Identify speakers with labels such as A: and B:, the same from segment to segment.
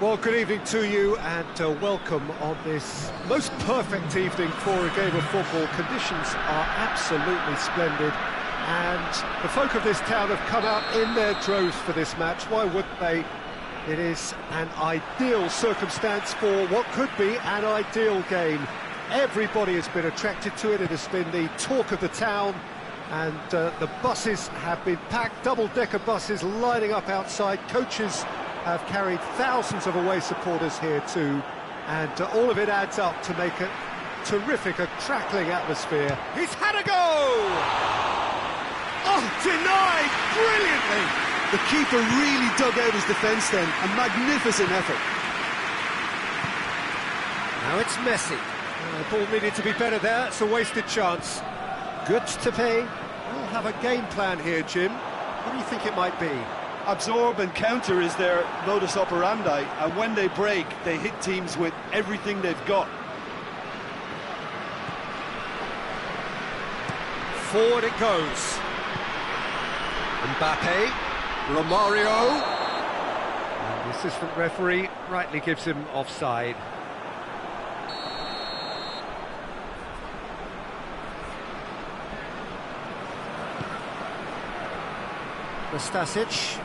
A: Well, good evening to you and welcome on this most perfect evening for a game of football. Conditions are absolutely splendid and the folk of this town have come out in their droves for this match. Why wouldn't they? It is an ideal circumstance for what could be an ideal game. Everybody has been attracted to it. It has been the talk of the town, and the buses have been packed, double-decker buses lining up outside. Coaches have carried thousands of away supporters here too, and all of it adds up to make a terrific, a crackling atmosphere. He's had a go! Oh, denied brilliantly!
B: The keeper really dug out his defence then, a magnificent effort.
A: Now it's Messi. The ball needed to be better there, it's a wasted chance. Good to pay. We'll have a game plan here, Jim. What do you think it might be?
B: Absorb and counter is their modus operandi, and when they break, they hit teams with everything they've got.
A: Forward it goes. Mbappe, Romario. And the assistant referee rightly gives him offside. Stasic.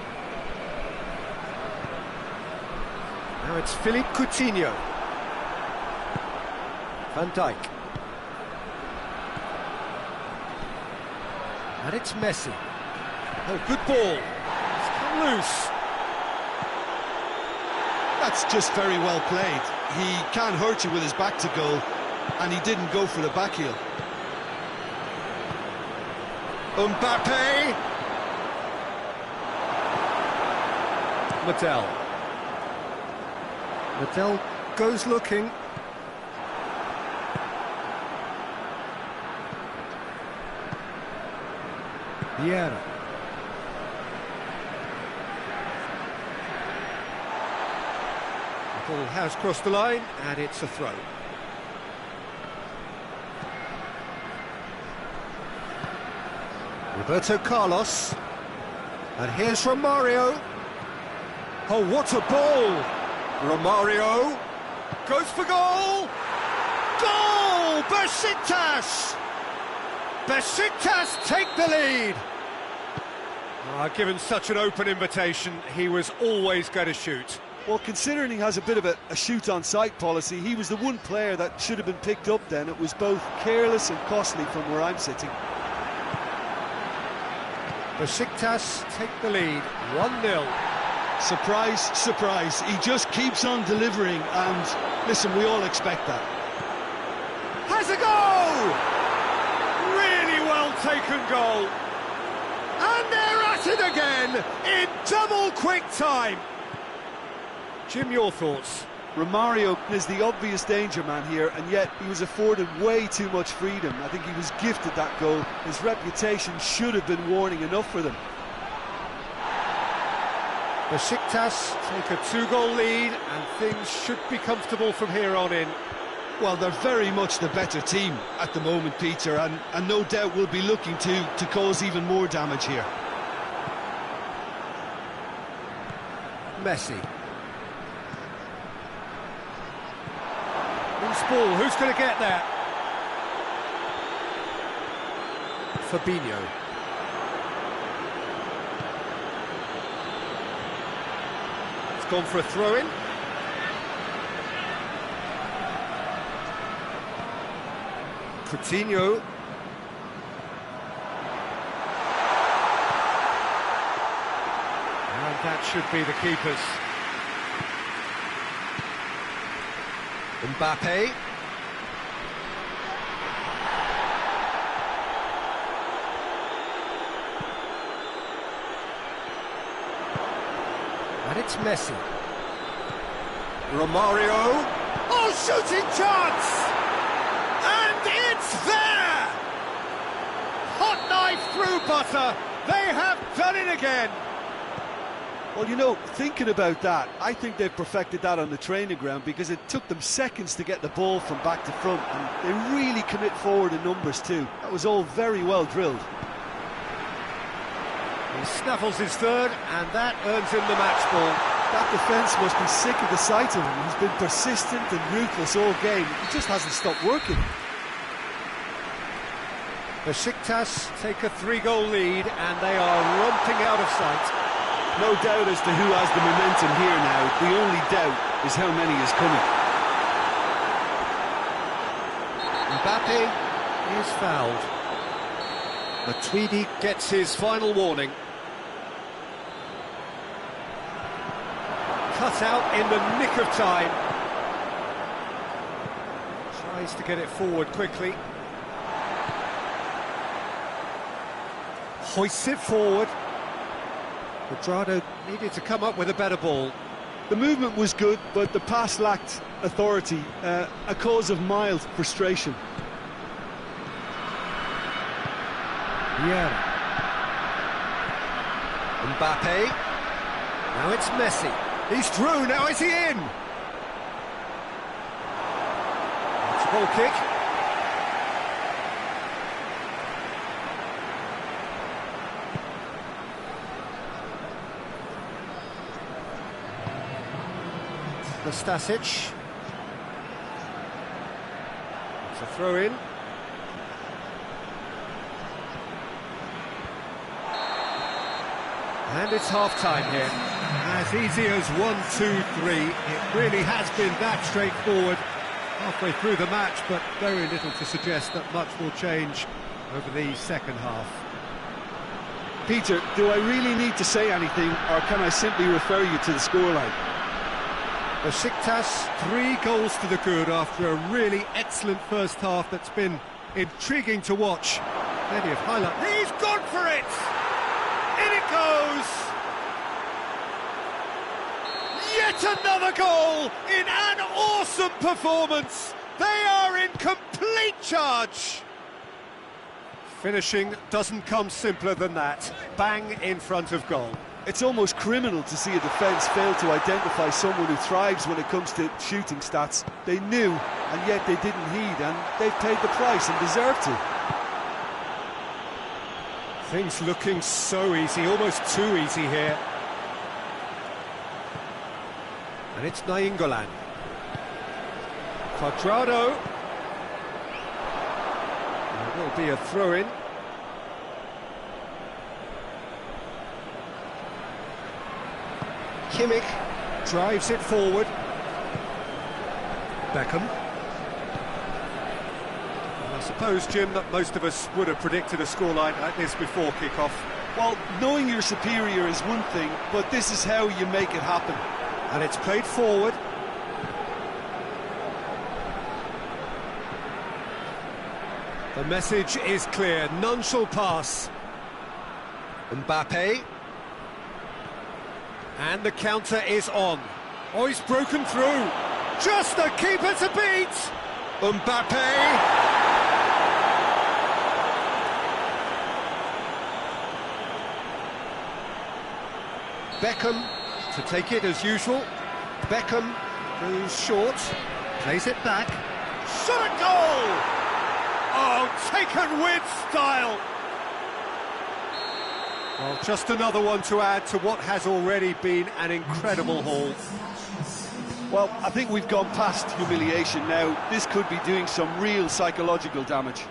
A: Now it's Philippe Coutinho. Van Dijk. And it's Messi. Oh, good ball. It's come loose.
B: That's just very well played. He can't hurt you with his back to goal, and he didn't go for the back heel.
A: Mbappe. Mattel goes looking. Vieira. The ball has crossed the line and it's a throw. Roberto Carlos. And here's Romario. Oh, what a ball! Romario goes for goal! Goal! Besiktas! Besiktas take the lead! Given such an open invitation, he was always going to shoot.
B: Well, considering he has a bit of a shoot-on-sight policy, he was the one player that should have been picked up then. It was both careless and costly from where I'm sitting.
A: Besiktas take the lead, 1-0.
B: Surprise, surprise, he just keeps on delivering, and listen, we all expect that.
A: Has a goal! Really well taken goal. And they're at it again, in double quick time. Jim, your thoughts?
B: Romario is the obvious danger man here, and yet he was afforded way too much freedom. I think he was gifted that goal. His reputation should have been warning enough for them.
A: Besiktas take a 2-goal lead and things should be comfortable from here on in.
B: Well, they're very much the better team at the moment, Peter, and no doubt will be looking to cause even more damage here.
A: Messi. Loose ball, who's going to get there? Fabinho. Gone for a throw-in. Coutinho. And that should be the keepers. Mbappe. And it's Messi. Romario. Oh, shooting chance! And it's there! Hot knife through butter. They have done it again.
B: Well, you know, thinking about that, I think they've perfected that on the training ground because it took them seconds to get the ball from back to front, and they really commit forward in numbers too. That was all very well drilled.
A: He snaffles his third, and that earns him the match ball.
B: That defence must be sick of the sight of him. He's been persistent and ruthless all game. He just hasn't stopped working.
A: Besiktas take a 3-goal lead and they are romping out of sight.
B: No doubt as to who has the momentum here now. The only doubt is how many is coming.
A: Mbappe is fouled. Matuidi gets his final warning. Cut out in the nick of time. Tries to get it forward quickly. Hoists it forward. Quadrado needed to come up with a better ball.
B: The movement was good, but the pass lacked authority, a cause of mild frustration.
A: Yeah. Mbappe. Now it's Messi. He's through, now is he in? It's a goal kick. Nastasic. It's a throw in. And it's half-time here. As easy as 1-2-3. It really has been that straightforward halfway through the match, but very little to suggest that much will change over the second half.
B: Peter, do I really need to say anything, or can I simply refer you to the scoreline?
A: Besiktas, 3 goals to the good after a really excellent first half that's been intriguing to watch. Plenty of highlight. He's gone for it! In it goes! Yet another goal in an awesome performance! They are in complete charge! Finishing doesn't come simpler than that. Bang in front of goal.
B: It's almost criminal to see a defence fail to identify someone who thrives when it comes to shooting stats. They knew, and yet they didn't heed, and they've paid the price and deserve to.
A: Things looking so easy, almost too easy here. And it's Nainggolan. Quadrado. There will be a throw-in. Kimmich drives it forward. Beckham. Well, I suppose, Jim, that most of us would have predicted a scoreline like this before kick-off.
B: Well, knowing you're superior is one thing, but this is how you make it happen.
A: And it's played forward. The message is clear, none shall pass. Mbappe. And the counter is on. Oh, he's broken through. Just the keeper to beat. Mbappe. Beckham to take it as usual. Beckham goes short, plays it back. Shot at goal! Oh, taken with style. Well, just another one to add to what has already been an incredible haul.
B: Well, I think we've gone past humiliation now. This could be doing some real psychological damage.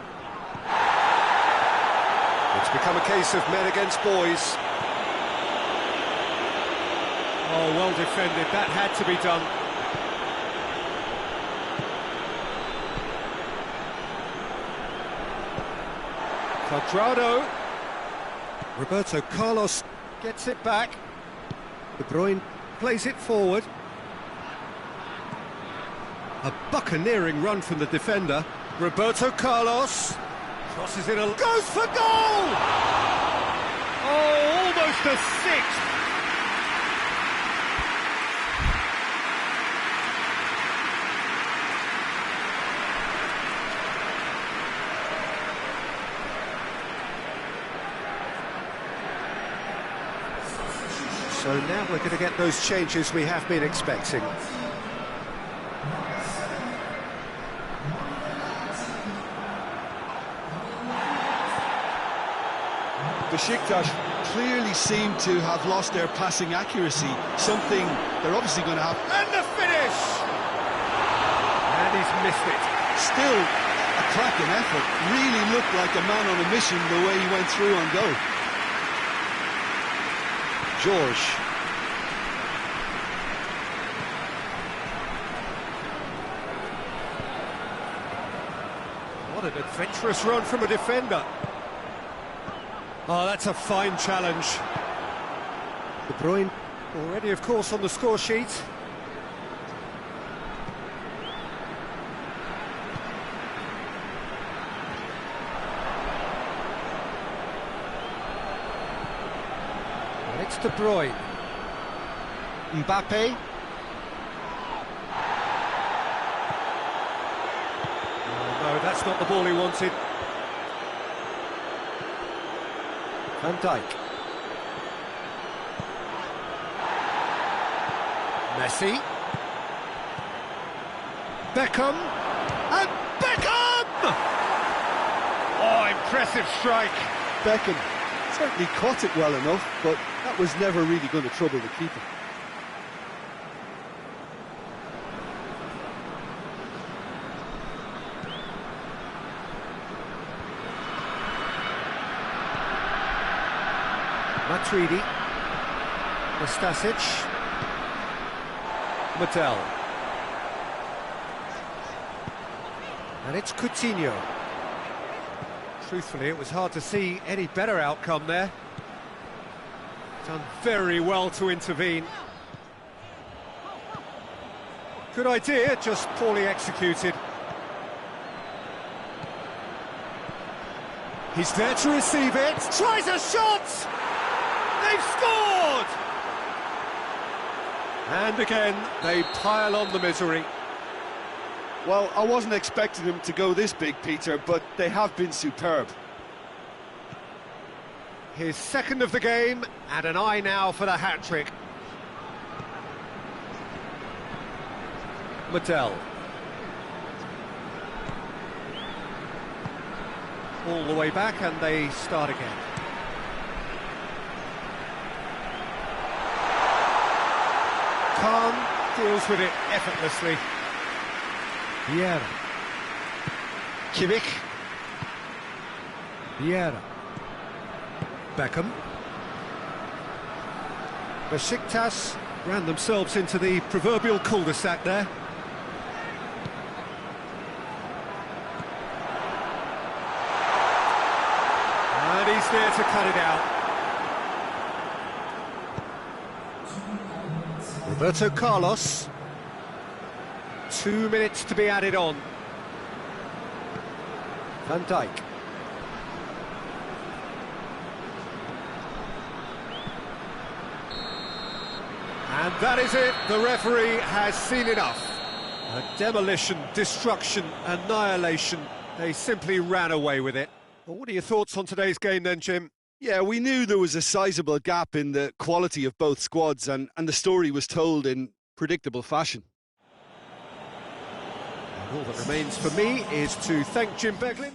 A: It's become a case of men against boys. Oh, well defended. That had to be done. Quadrado. Roberto Carlos gets it back. De Bruyne plays it forward. A buccaneering run from the defender. Roberto Carlos crosses it, goes for goal! Oh, almost a sixth. So now we're going to get those changes we have been expecting.
B: Besiktas clearly seem to have lost their passing accuracy, something they're obviously going to have.
A: And the finish! And he's missed it.
B: Still a cracking effort. Really looked like a man on a mission the way he went through on goal. George.
A: What an adventurous run from a defender. Oh, that's a fine challenge. De Bruyne already, of course, on the score sheet. And it's De Bruyne. Mbappe. No, that's not the ball he wanted. Van Dijk. Messi. Beckham. And Beckham! Oh, impressive strike.
B: Beckham certainly caught it well enough, but that was never really going to trouble the keeper.
A: Matuidi, Nastasic, Mattel, and it's Coutinho. Truthfully, it was hard to see any better outcome there. Done very well to intervene. Good idea, just poorly executed. He's there to receive it, tries a shot! They've scored! And again, they pile on the misery.
B: Well, I wasn't expecting them to go this big, Peter, but they have been superb.
A: His second of the game, and an eye now for the hat-trick. Mattel. All the way back, and they start again. Khan deals with it effortlessly. Vieira. Kimmich. Vieira. Beckham. Besiktas ran themselves into the proverbial cul-de-sac there. And he's there to cut it out. Roberto Carlos. 2 minutes to be added on. Van Dijk. And that is it. The referee has seen enough. A demolition, destruction, annihilation. They simply ran away with it. Well, what are your thoughts on today's game then, Jim?
B: Yeah, we knew there was a sizable gap in the quality of both squads, and the story was told in predictable fashion.
A: And all that remains for me is to thank Jim Beglin.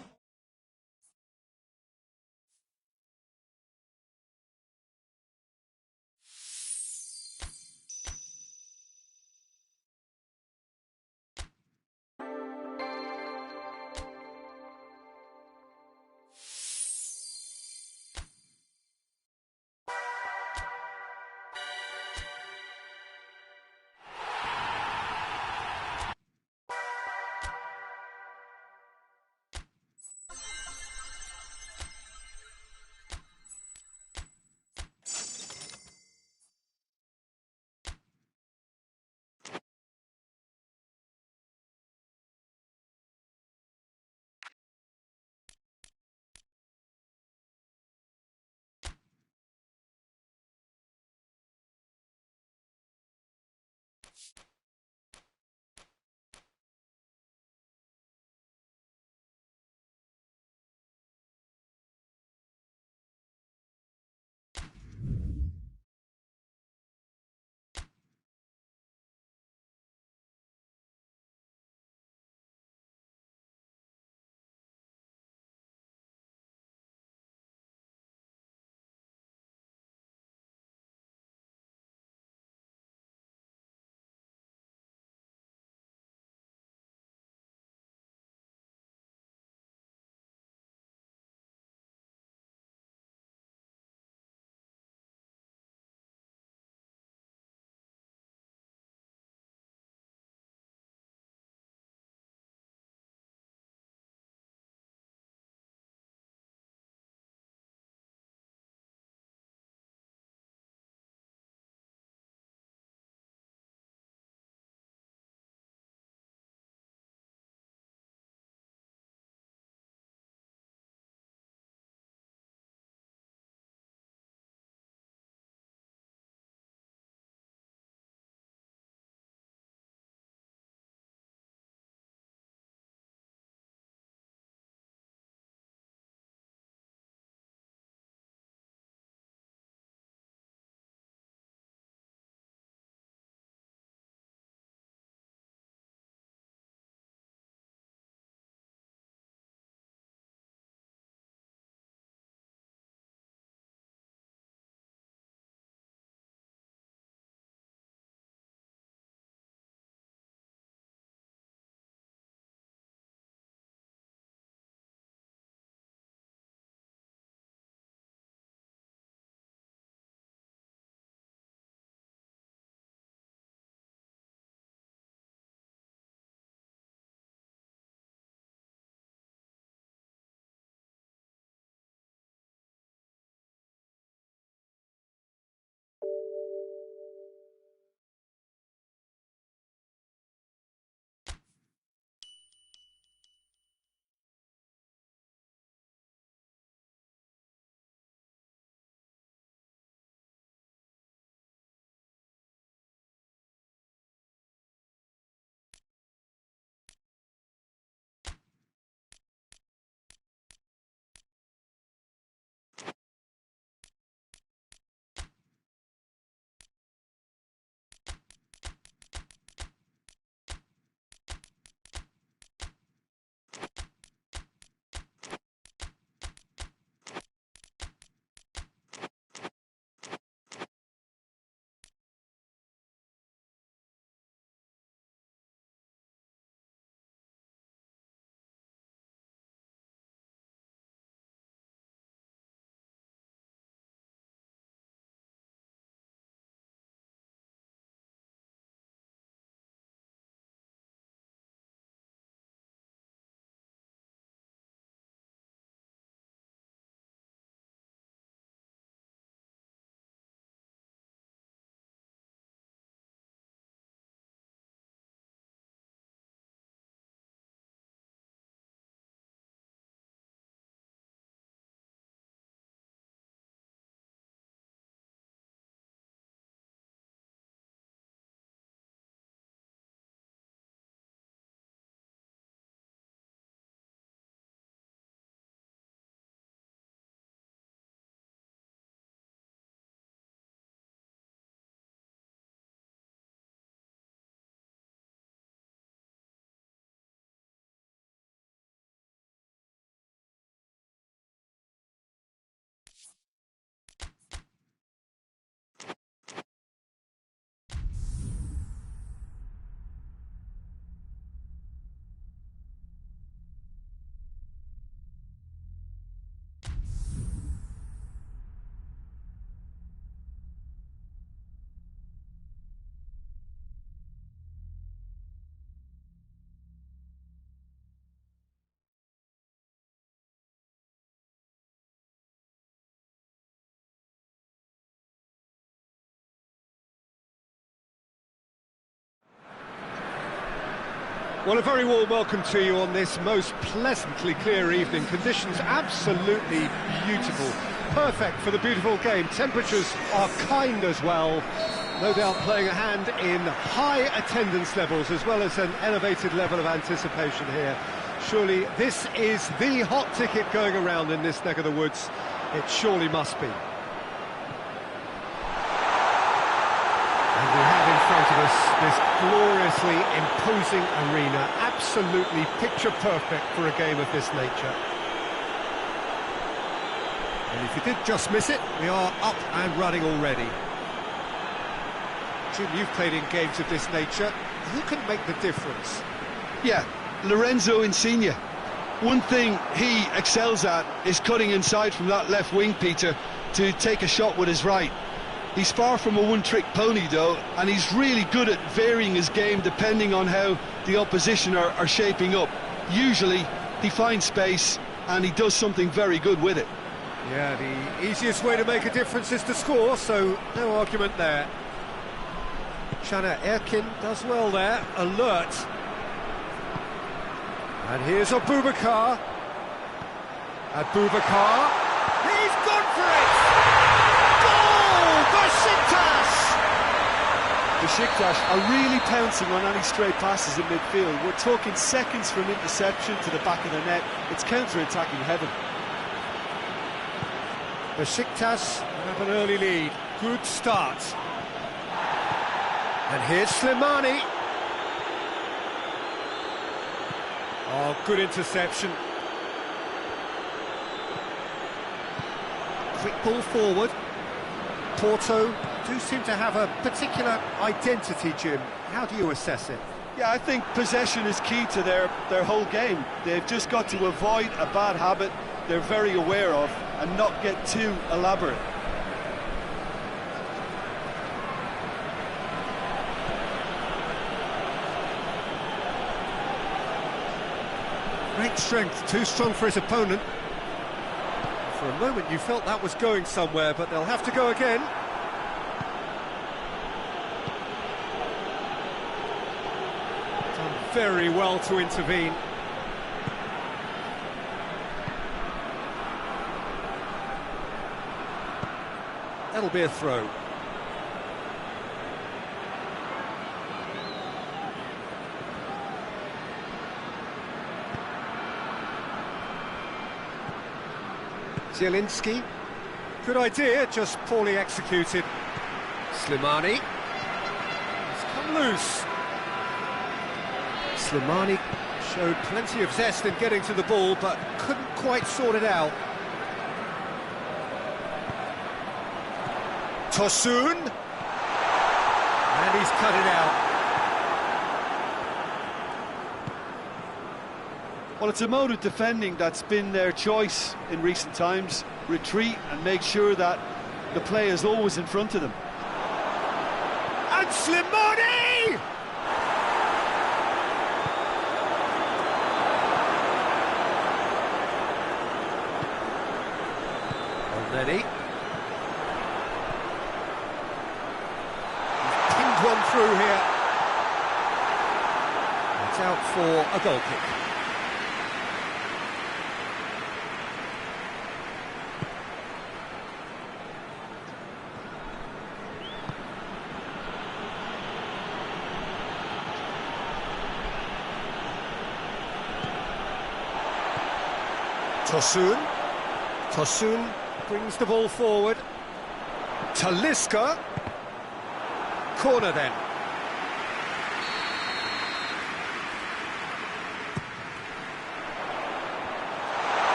A: Well, a very warm welcome to you on this most pleasantly clear evening. Conditions absolutely beautiful. Perfect for the beautiful game. Temperatures are kind as well. No doubt playing a hand in high attendance levels as well as an elevated level of anticipation here. Surely this is the hot ticket going around in this neck of the woods. It surely must be. And we have in front of us this gloriously imposing arena, absolutely picture perfect for a game of this nature. And if you did just miss it, we are up and running already. Jim, you've played in games of this nature. Who can make the difference?
B: Yeah, Lorenzo Insigne. One thing he excels at is cutting inside from that left wing, Peter, to take a shot with his right. He's far from a one-trick pony, though, and he's really good at varying his game depending on how the opposition are shaping up. Usually, he finds space, and he does something very good with it.
A: Yeah, the easiest way to make a difference is to score, so no argument there. Şaner Erkin does well there, alert. And here's Abubakar. Abubakar, he's gone for it! Goal!
B: Besiktas are really pouncing on any stray passes in midfield. We're talking seconds from interception to the back of the net. It's counter-attacking heaven.
A: Besiktas have an early lead. Good start. And here's Slimani. Oh, good interception. Quick ball forward. Porto do seem to have a particular identity, Jim. How do you assess it?
B: Yeah, I think possession is key to their whole game. They've just got to avoid a bad habit they're very aware of and not get too elaborate.
A: Great strength, too strong for his opponent. For a moment you felt that was going somewhere, but they'll have to go again. Done very well to intervene. That'll be a throw. Zielinski, good idea, just poorly executed. Slimani, he's come loose. Slimani showed plenty of zest in getting to the ball, but couldn't quite sort it out. Tosun, and he's cut it out.
B: Well, it's a mode of defending that's been their choice in recent times. Retreat and make sure that the play is always in front of them.
A: And Slimani! Already. He's pinged one through here. It's out for a goal kick. Tosun brings the ball forward. Talisca. Corner then.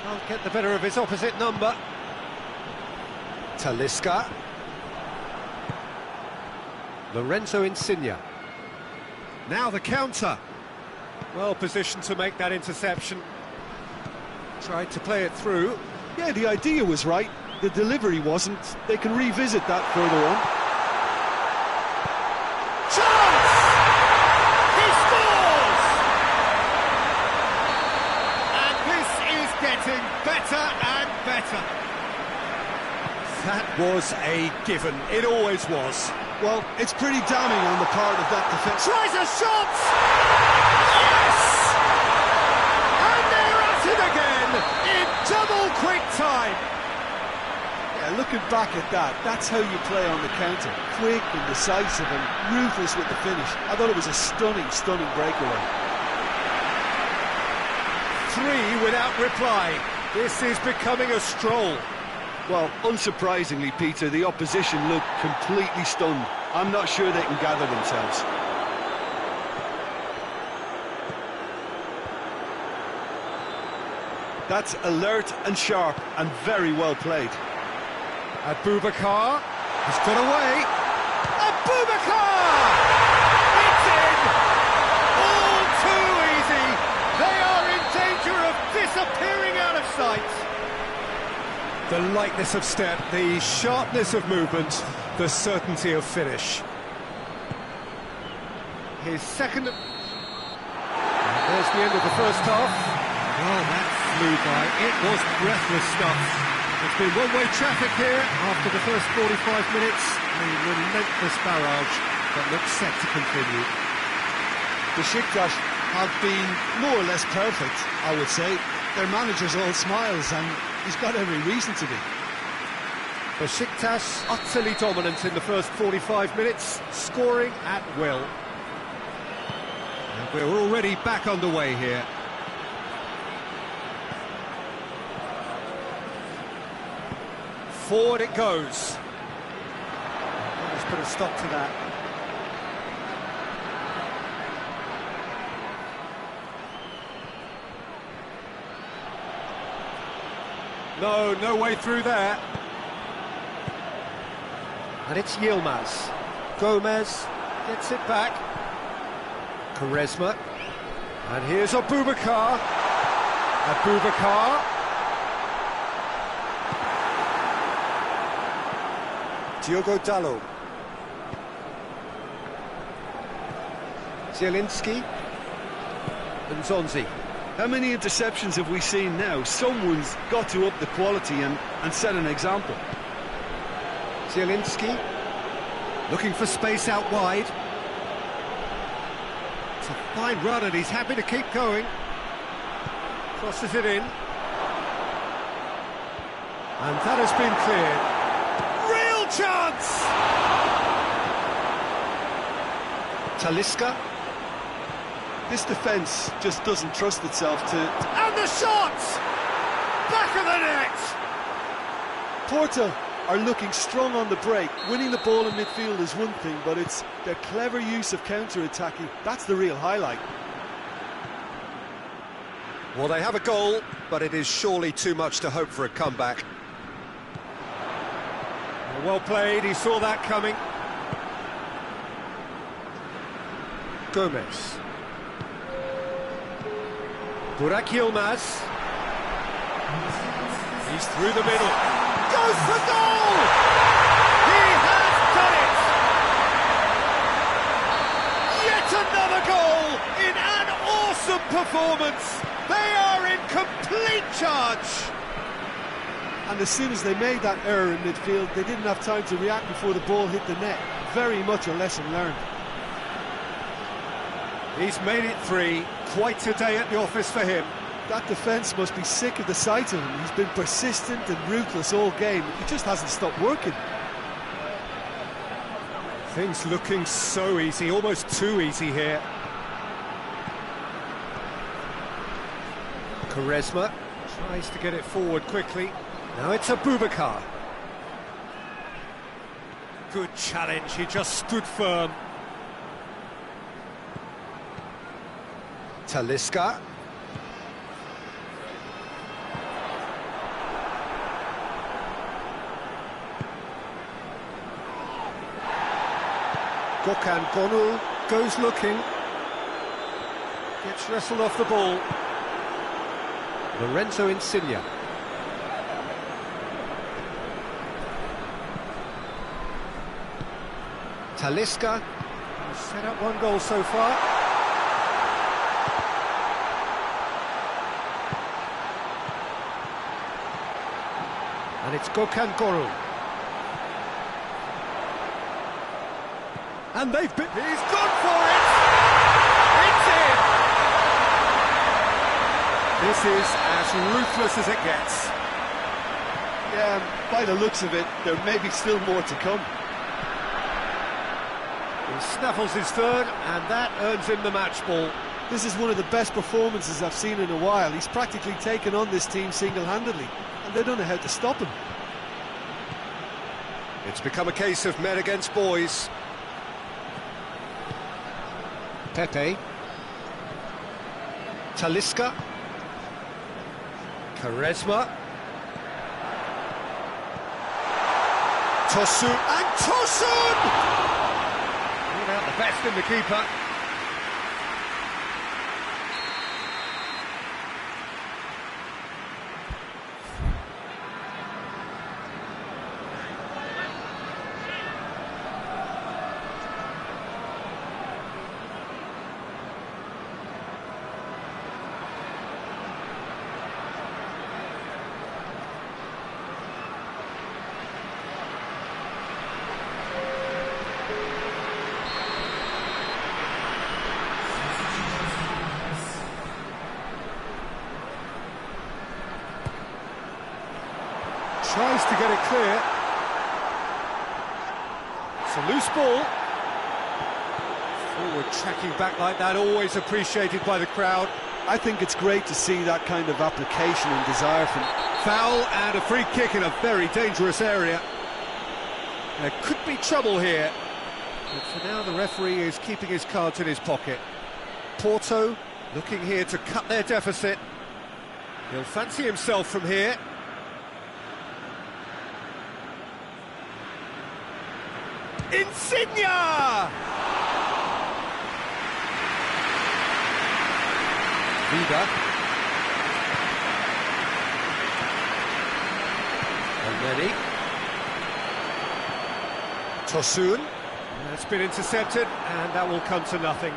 A: Can't get the better of his opposite number. Talisca. Lorenzo Insigne. Now the counter. Well positioned to make that interception. Tried to play it through.
B: Yeah, the idea was right. The delivery wasn't. They can revisit that further on.
A: Chance! He scores! And this is getting better and better. That was a given. It always was.
B: Well, it's pretty damning on the part of that defence.
A: Tries a shot! Yes! And they're at it again in double quick time.
B: Yeah, looking back at that, that's how you play on the counter. Quick and decisive and ruthless with the finish. I thought it was a stunning, stunning breakaway.
A: 3 without reply. This is becoming a stroll.
B: Well, unsurprisingly, Peter, the opposition look completely stunned. I'm not sure they can gather themselves. That's alert and sharp and very well played.
A: Abubakar has got away. Abubakar! It's in! All too easy. They are in danger of disappearing out of sight. The lightness of step, the sharpness of movement, the certainty of finish. His second... And there's the end of the first half. Well, that flew by. It was breathless stuff. It's been one-way traffic here after the first 45 minutes. A relentless barrage that looks set to continue.
B: Besiktas have been more or less perfect, I would say. Their manager's all smiles and he's got every reason to be.
A: Besiktas utterly dominant in the first 45 minutes, scoring at will. And we're already back underway here. Forward it goes. Let's put a stop to that. No way through there. And it's Yilmaz. Gomez gets it back. Quaresma. And here's Abubakar. Abubakar. Diogo Dalot. Zielinski. And Zonzi.
B: How many interceptions have we seen now? Someone's got to up the quality and set an example.
A: Zielinski looking for space out wide. It's a fine run and he's happy to keep going. Crosses it in. And that has been cleared. Real chance! Talisca.
B: This defence just doesn't trust itself to...
A: And the shot! Back of the net!
B: Porto are looking strong on the break. Winning the ball in midfield is one thing, but it's their clever use of counter-attacking. That's the real highlight.
A: Well, they have a goal, but it is surely too much to hope for a comeback. Well played, he saw that coming. Gomez. Burak Yilmaz. He's through the middle. Goes for goal! He has done it! Yet another goal in an awesome performance. They are in complete charge.
B: And as soon as they made that error in midfield, they didn't have time to react before the ball hit the net. Very much a lesson learned.
A: He's made it 3. Quite a day at the office for him.
B: That defence must be sick of the sight of him. He's been persistent and ruthless all game. He just hasn't stopped working.
A: Things looking so easy, almost too easy here. Quaresma tries to get it forward quickly. Now it's Abubakar. Good challenge, he just stood firm. Talisca. Gökhan Gönül goes looking. Gets wrestled off the ball. Lorenzo Insigne. Talisca has set up 1 goal so far. And it's Gökhan Gönül. And they've been... He's gone for it! It's in! This is as ruthless as it gets.
B: Yeah, by the looks of it, there may be still more to come.
A: He snaffles his third, and that earns him the match ball.
B: This is one of the best performances I've seen in a while. He's practically taken on this team single-handedly, and they don't know how to stop him.
A: It's become a case of men against boys. Pepe. Talisca. Quaresma. Tosun. And Tosun! Brought out the best in the keeper. Tries to get it clear. It's a loose ball. Forward tracking back like that, always appreciated by the crowd.
B: I think it's great to see that kind of application and desire from...
A: Foul and a free kick in a very dangerous area. There could be trouble here. But for now, the referee is keeping his cards in his pocket. Porto looking here to cut their deficit. He'll fancy himself from here. Insigne! Vida. Already. Tosun. That's been intercepted, and that will come to nothing.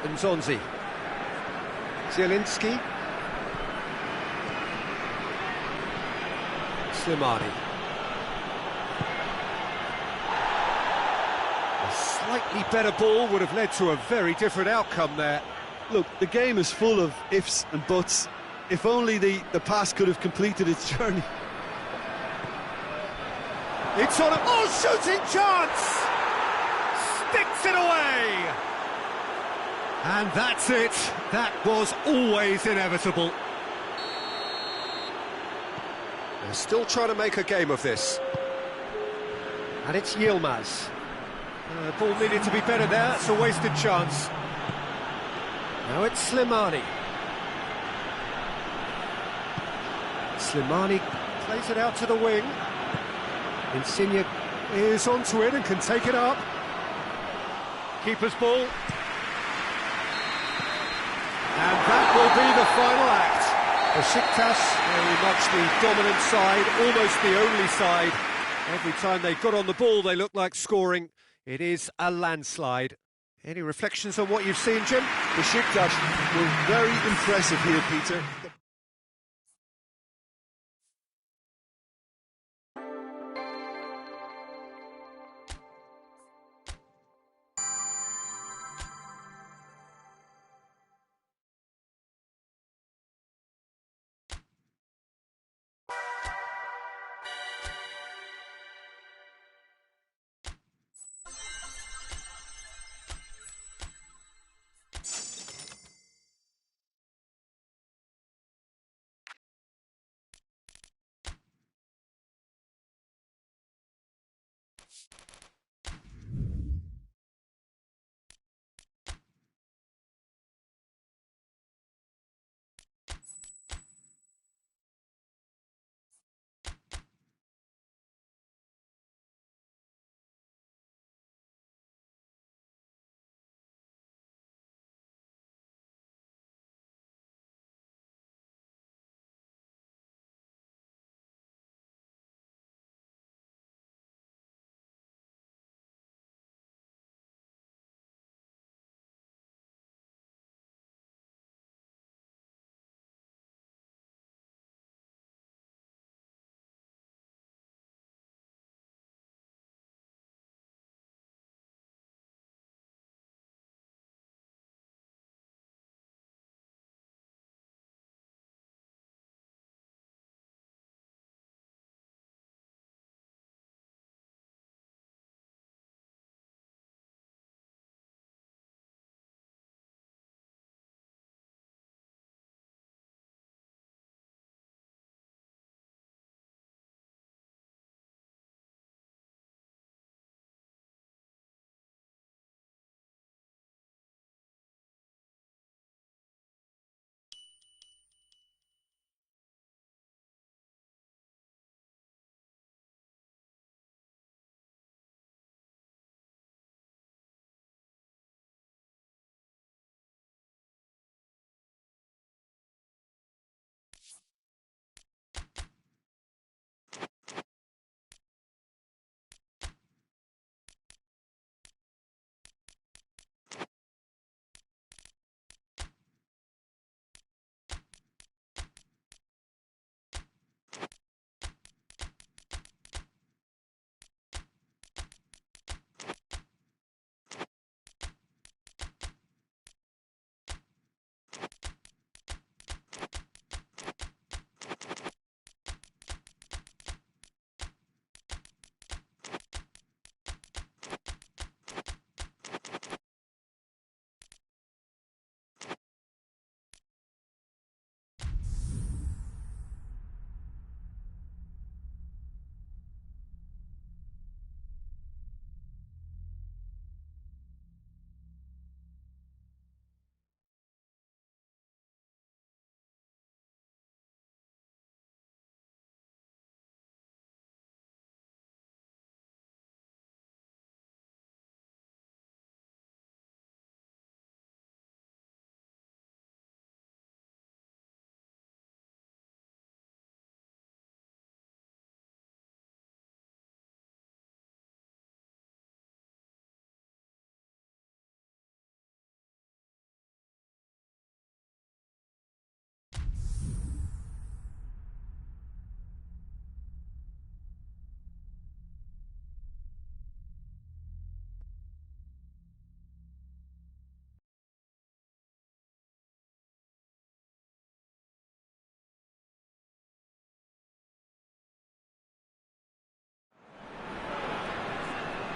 A: Nzonzi. Zielinski. Slimani. Slightly better ball would have led to a very different outcome there.
B: Look, the game is full of ifs and buts. If only the pass could have completed its journey.
A: It's on a... Oh, shooting chance! Sticks it away! And that's it. That was always inevitable. They're still trying to make a game of this. And it's Yilmaz. The ball needed to be better there, it's a wasted chance. Now it's Slimani. Slimani plays it out to the wing. Insigne is onto it and can take it up. Keeper's ball. And that will be the final act. Besiktas, very much the dominant side, almost the only side. Every time they got on the ball, they looked like scoring. It is a landslide. Any reflections on what you've seen, Jim?
B: Besiktas were very impressive here, Peter.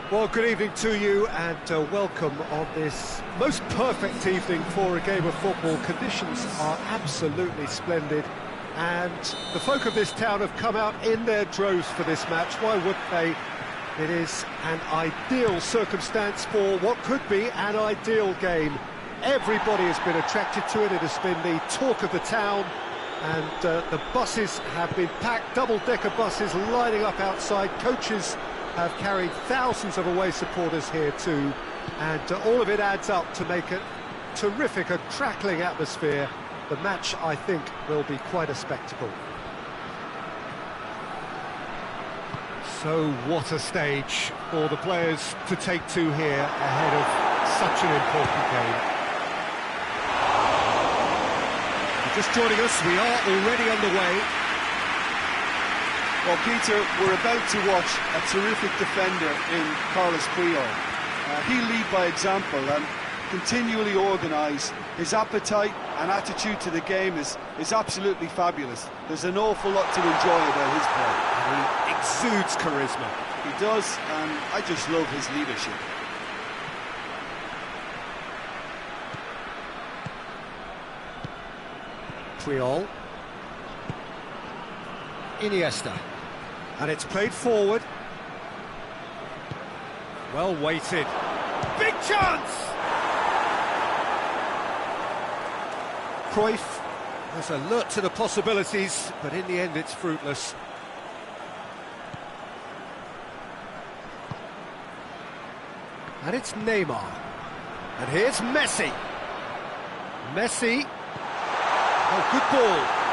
A: Well, good evening to you and welcome on this most perfect evening for a game of football. Conditions are absolutely splendid and the folk of this town have come out in their droves for this match. Why wouldn't they? It is an ideal circumstance for what could be an ideal game. Everybody has been attracted to it. It has been the talk of the town and the buses have been packed, double-decker buses lining up outside. Coaches have carried thousands of away supporters here too, and all of it adds up to make it terrific, a crackling atmosphere. The match, I think, will be quite a spectacle. So what a stage for the players to take to here ahead of such an important game. If you're just joining us, we are already underway.
B: Well, Peter, we're about to watch a terrific defender in Carlos Puyol. He'll lead by example and continually organise. His appetite and attitude to the game is absolutely fabulous. There's an awful lot to enjoy about his play.
A: He exudes charisma.
B: He does, and I just love his leadership.
A: Puyol. Iniesta. And it's played forward. Well weighted. Big chance! Cruyff was alert to the possibilities, but in the end it's fruitless. And it's Neymar. And here's Messi. Messi. Oh, good ball.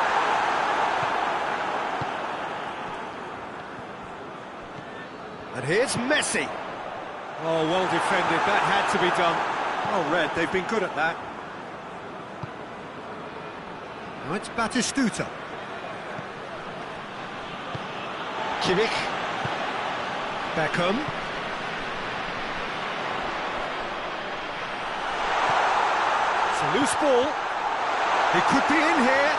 A: And here's Messi. Oh, well defended, that had to be done. Well read, they've been good at that. Now it's Batistuta. Kimmich. Beckham. It's a loose ball. He could be in here.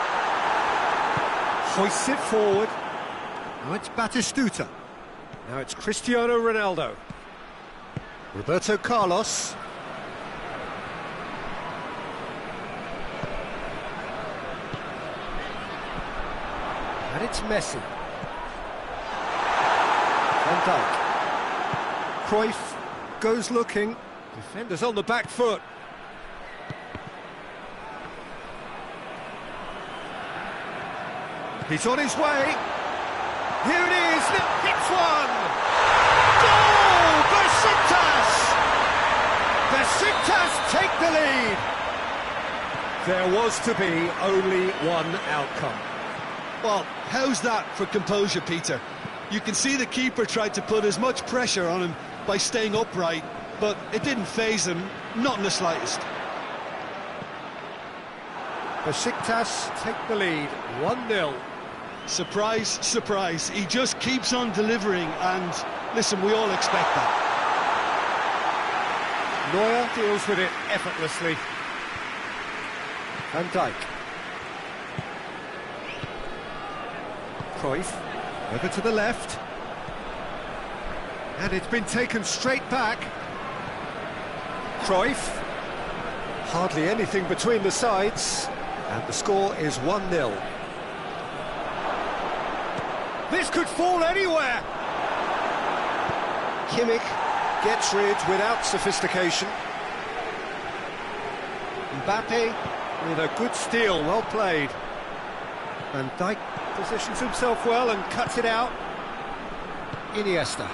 A: Hoists it forward. Now it's Batistuta. Now it's Cristiano Ronaldo. Roberto Carlos. And it's Messi. Van Dijk. Cruyff goes looking. Defenders on the back foot. He's on his way. Here it is, hits one! Goal! Besiktas! Besiktas take the lead! There was to be only one outcome.
B: Well, how's that for composure, Peter? You can see the keeper tried to put as much pressure on him by staying upright, but it didn't faze him, not in the slightest.
A: Besiktas take the lead, 1-0.
B: Surprise, surprise, he just keeps on delivering and, listen, we all expect that.
A: Neuer deals with it effortlessly. Van Dijk. Cruyff, over to the left. And it's been taken straight back. Cruyff. Hardly anything between the sides. And the score is 1-0. This could fall anywhere! Kimmich gets rid without sophistication. Mbappe with a good steal, well played. Van Dijk positions himself well and cuts it out. Iniesta.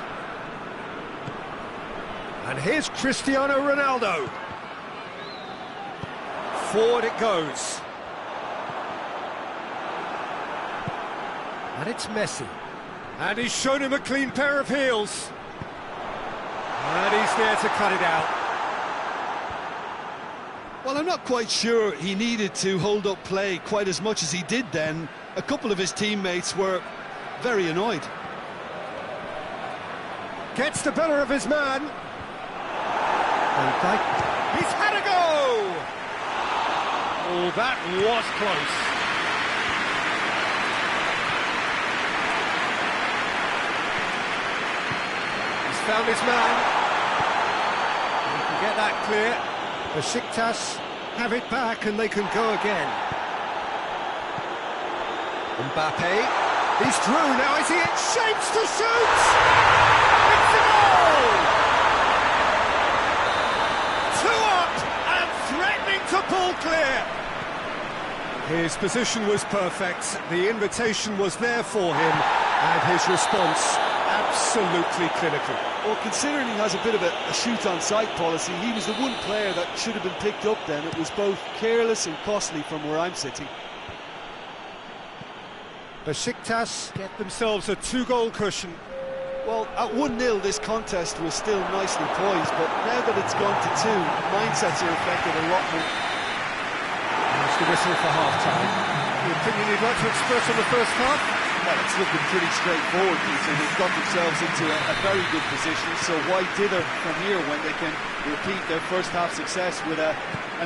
A: And here's Cristiano Ronaldo. Forward it goes. And it's Messi. And he's shown him a clean pair of heels. And he's there to cut it out.
B: Well, I'm not quite sure he needed to hold up play quite as much as he did then. A couple of his teammates were very annoyed.
A: Gets the better of his man. Van Dijk. He's had a go! Oh, that was close. found his man. He can get that clear. Besiktas have it back and they can go again. Mbappe, he's through now, is he in shapes to shoot? It's a goal! 2 up and threatening to pull clear. His position was perfect, the invitation was there for him, and his response absolutely clinical.
B: Well, considering he has a bit of a shoot-on-sight policy, he was the one player that should have been picked up then. It was both careless and costly from where I'm sitting.
A: Besiktas get themselves a 2-goal cushion.
B: Well, at 1-0 this contest was still nicely poised, but now that it's gone to 2, mindsets are affected a lot more.
A: There's the whistle for half-time. The opinion you'd like to express on the first half?
B: Well, it's looking pretty straightforward, Peter. They've got themselves into a very good position, so why dither from here when they can repeat their first half success with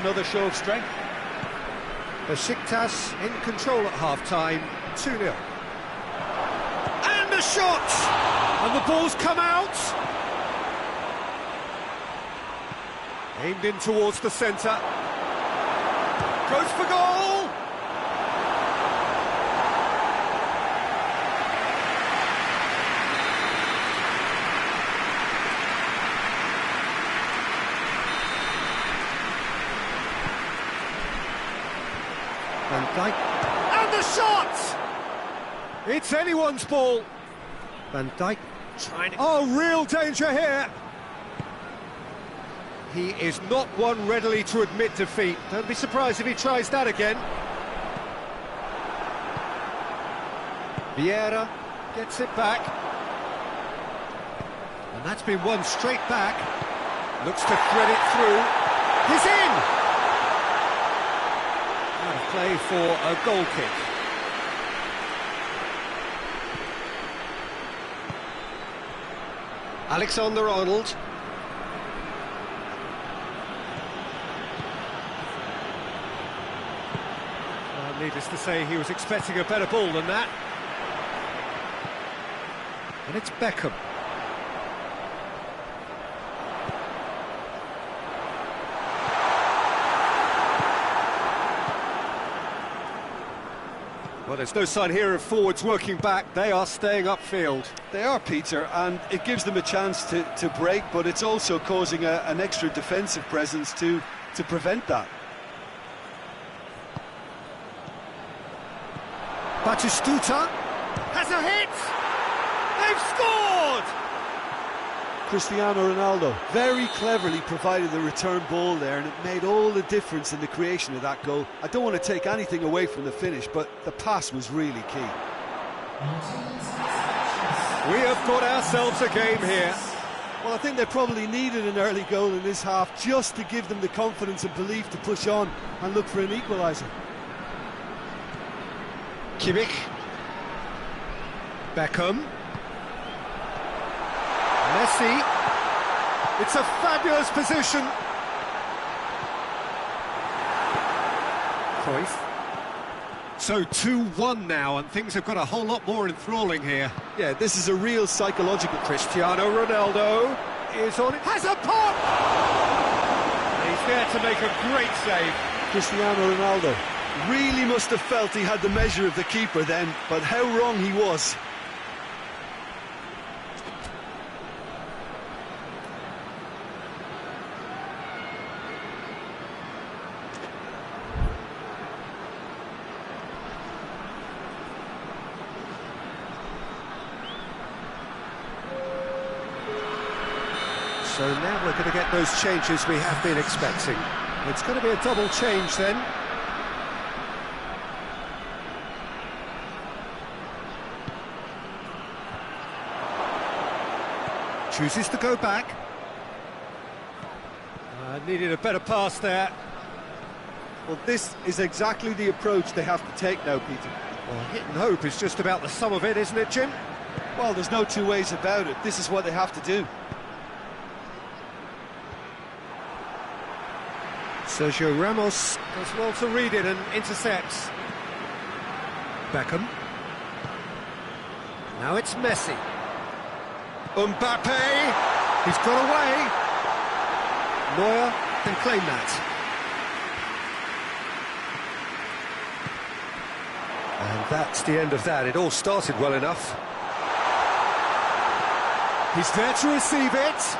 B: another show of strength?
A: Besiktas in control at half-time, 2-0. And a shot! And the ball's come out! Aimed in towards the centre. Goes for goal! Van Dijk. And the shot! It's anyone's ball. Van Dijk trying to... Oh, real danger here. He is not one readily to admit defeat. Don't be surprised if he tries that again. Vieira gets it back. And that's been won straight back. Looks to thread it through. He's in! Out of play for a goal kick. Alexander-Arnold. Needless to say, he was expecting a better ball than that. And it's Beckham. Well, there's no sign here of forwards working back. They are staying upfield.
B: They are, Peter, and it gives them a chance to break, but it's also causing an extra defensive presence to prevent that.
A: Batistuta has a hit! They've scored!
B: Cristiano Ronaldo very cleverly provided the return ball there, and it made all the difference in the creation of that goal. I don't want to take anything away from the finish, but the pass was really key.
A: We have got ourselves a game here.
B: Well, I think they probably needed an early goal in this half just to give them the confidence and belief to push on and look for an equaliser.
A: Kimmich. Beckham. Messi. It's a fabulous position. Cruyff. So 2-1 now, and things have got a whole lot more enthralling here.
B: Yeah, this is a real psychological...
A: Cristiano Ronaldo is on it. Has a pop! He's there to make a great save.
B: Cristiano Ronaldo really must have felt he had the measure of the keeper then, but how wrong he was.
A: So now we're going to get those changes we have been expecting. It's going to be a double change then. Chooses to go back. Needed a better pass there.
B: Well, this is exactly the approach they have to take now, Peter.
A: Well, hit and hope is just about the sum of it, isn't it, Jim?
B: Well, there's no two ways about it. This is what they have to do.
A: Sergio Ramos does well to read it and intercepts. Beckham. Now it's Messi. Mbappe, he's got away. Neuer can claim that. And that's the end of that. It all started well enough. He's there to receive it.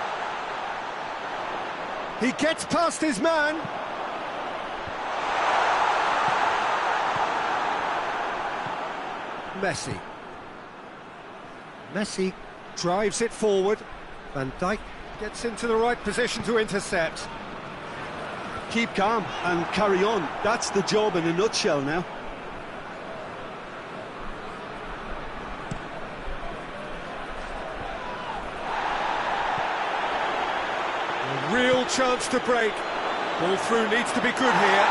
A: He gets past his man. Messi drives it forward. Van Dijk gets into the right position to intercept.
B: Keep calm and carry on. That's the job in a nutshell now.
A: A real chance to break. Ball through needs to be good here.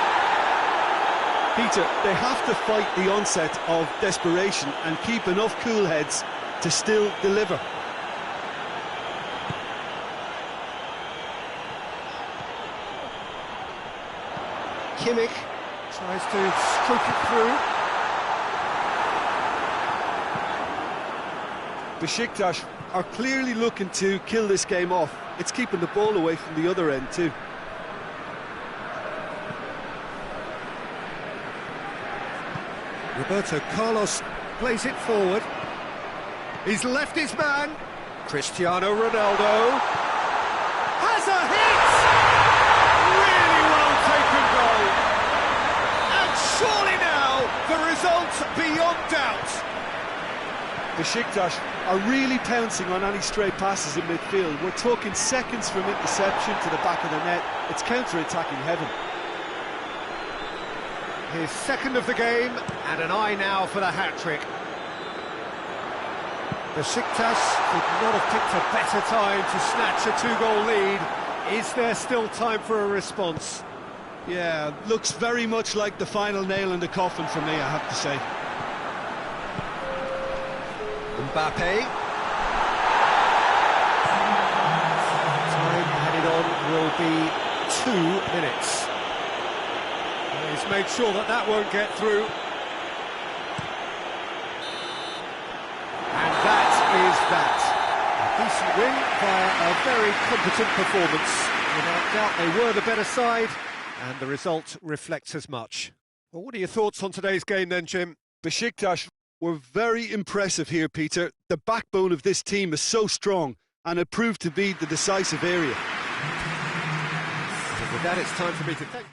B: Peter, they have to fight the onset of desperation and keep enough cool heads to still deliver.
A: Kimmich tries to stroke it through.
B: Besiktas are clearly looking to kill this game off. It's keeping the ball away from the other end too.
A: Roberto Carlos plays it forward. He's left his man. Cristiano Ronaldo has a hit! Really well taken goal. And surely now the result beyond doubt.
B: Besiktas are really pouncing on any stray passes in midfield. We're talking seconds from interception to the back of the net. It's counter-attacking heaven.
A: His second of the game, and an eye now for the hat-trick. Besiktas could not have picked a better time to snatch a two-goal lead. Is there still time for a response?
B: Yeah, looks very much like the final nail in the coffin for me, I have to say.
A: Mbappe. Time added on will be 2 minutes. He's made sure that that won't get through. And that is that. A decent win via a very competent performance. Without doubt they were the better side, and the result reflects as much. Well, what are your thoughts on today's game then, Jim?
B: Besiktas were very impressive here, Peter. The backbone of this team is so strong, and it proved to be the decisive area.
A: And with that, it's time for me to thank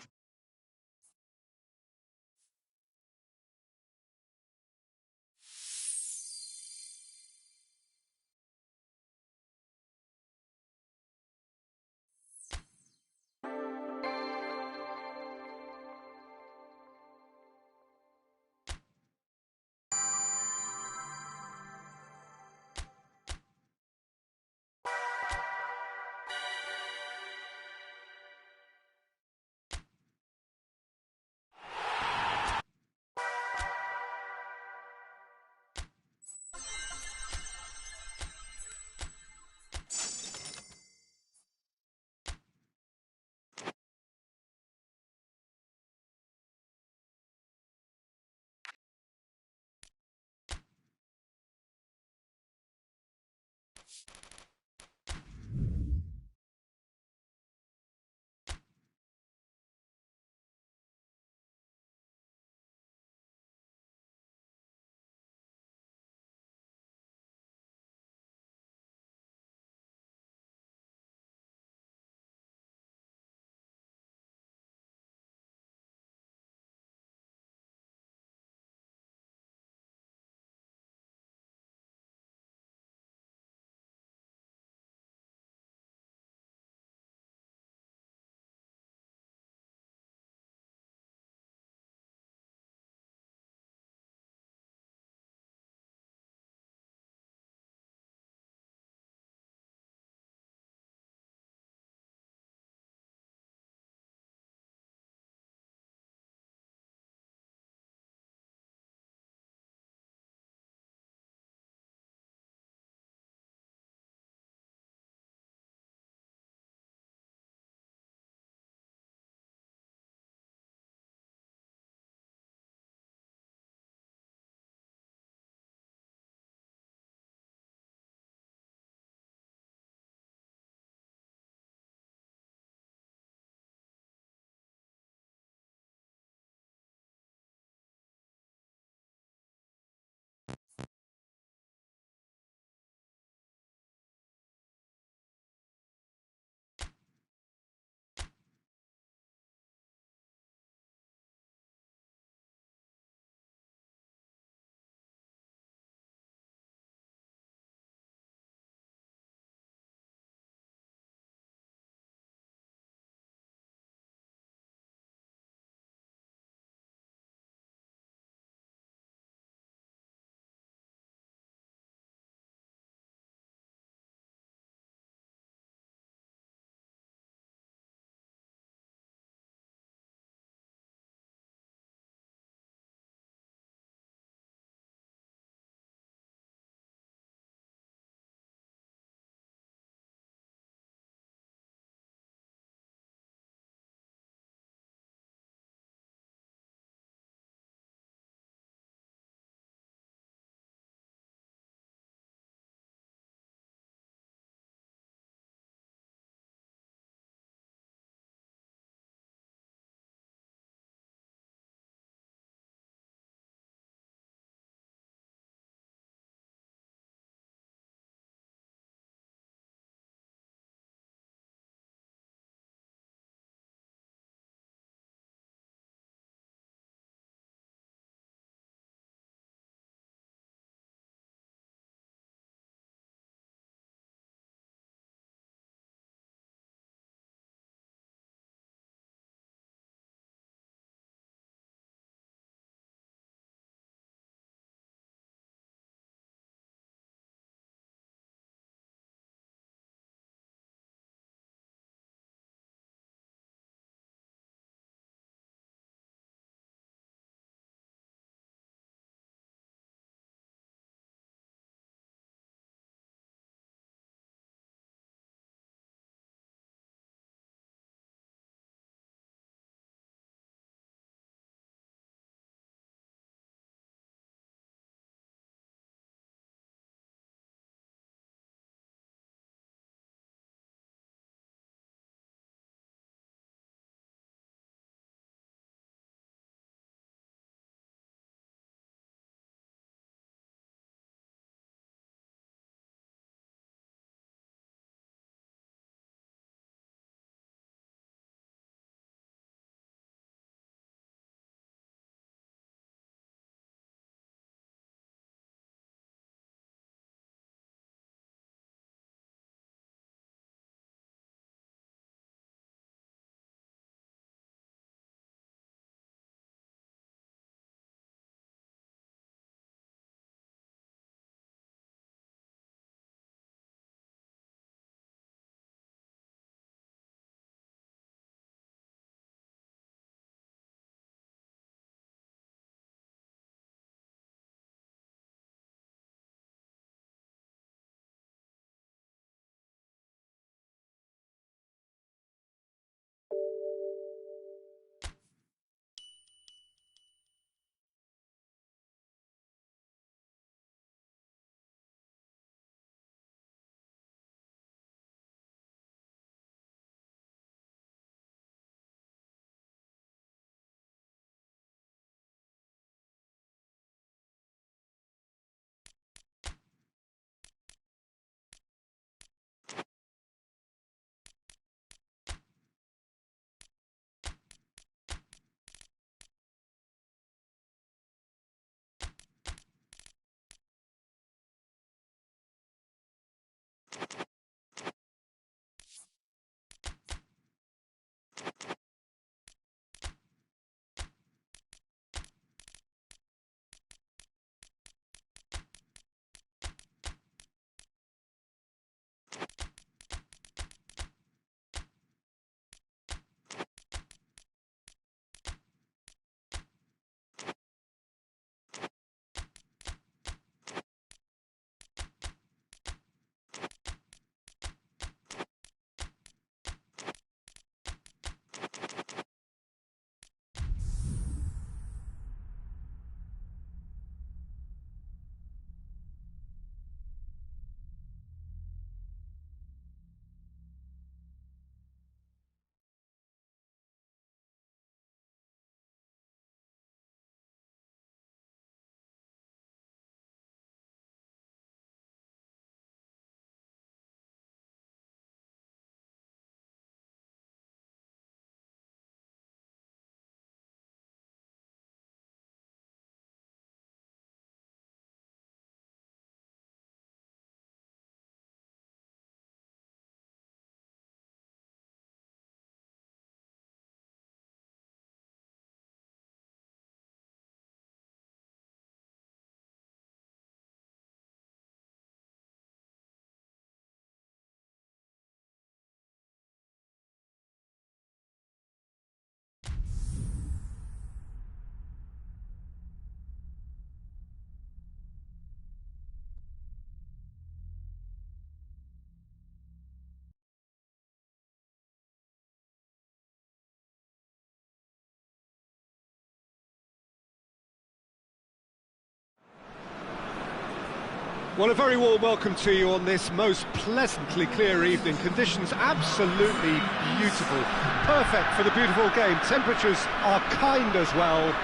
A: Well, a very warm welcome to you on this most pleasantly clear evening. Conditions absolutely beautiful. Perfect for the beautiful game. Temperatures are kind as well.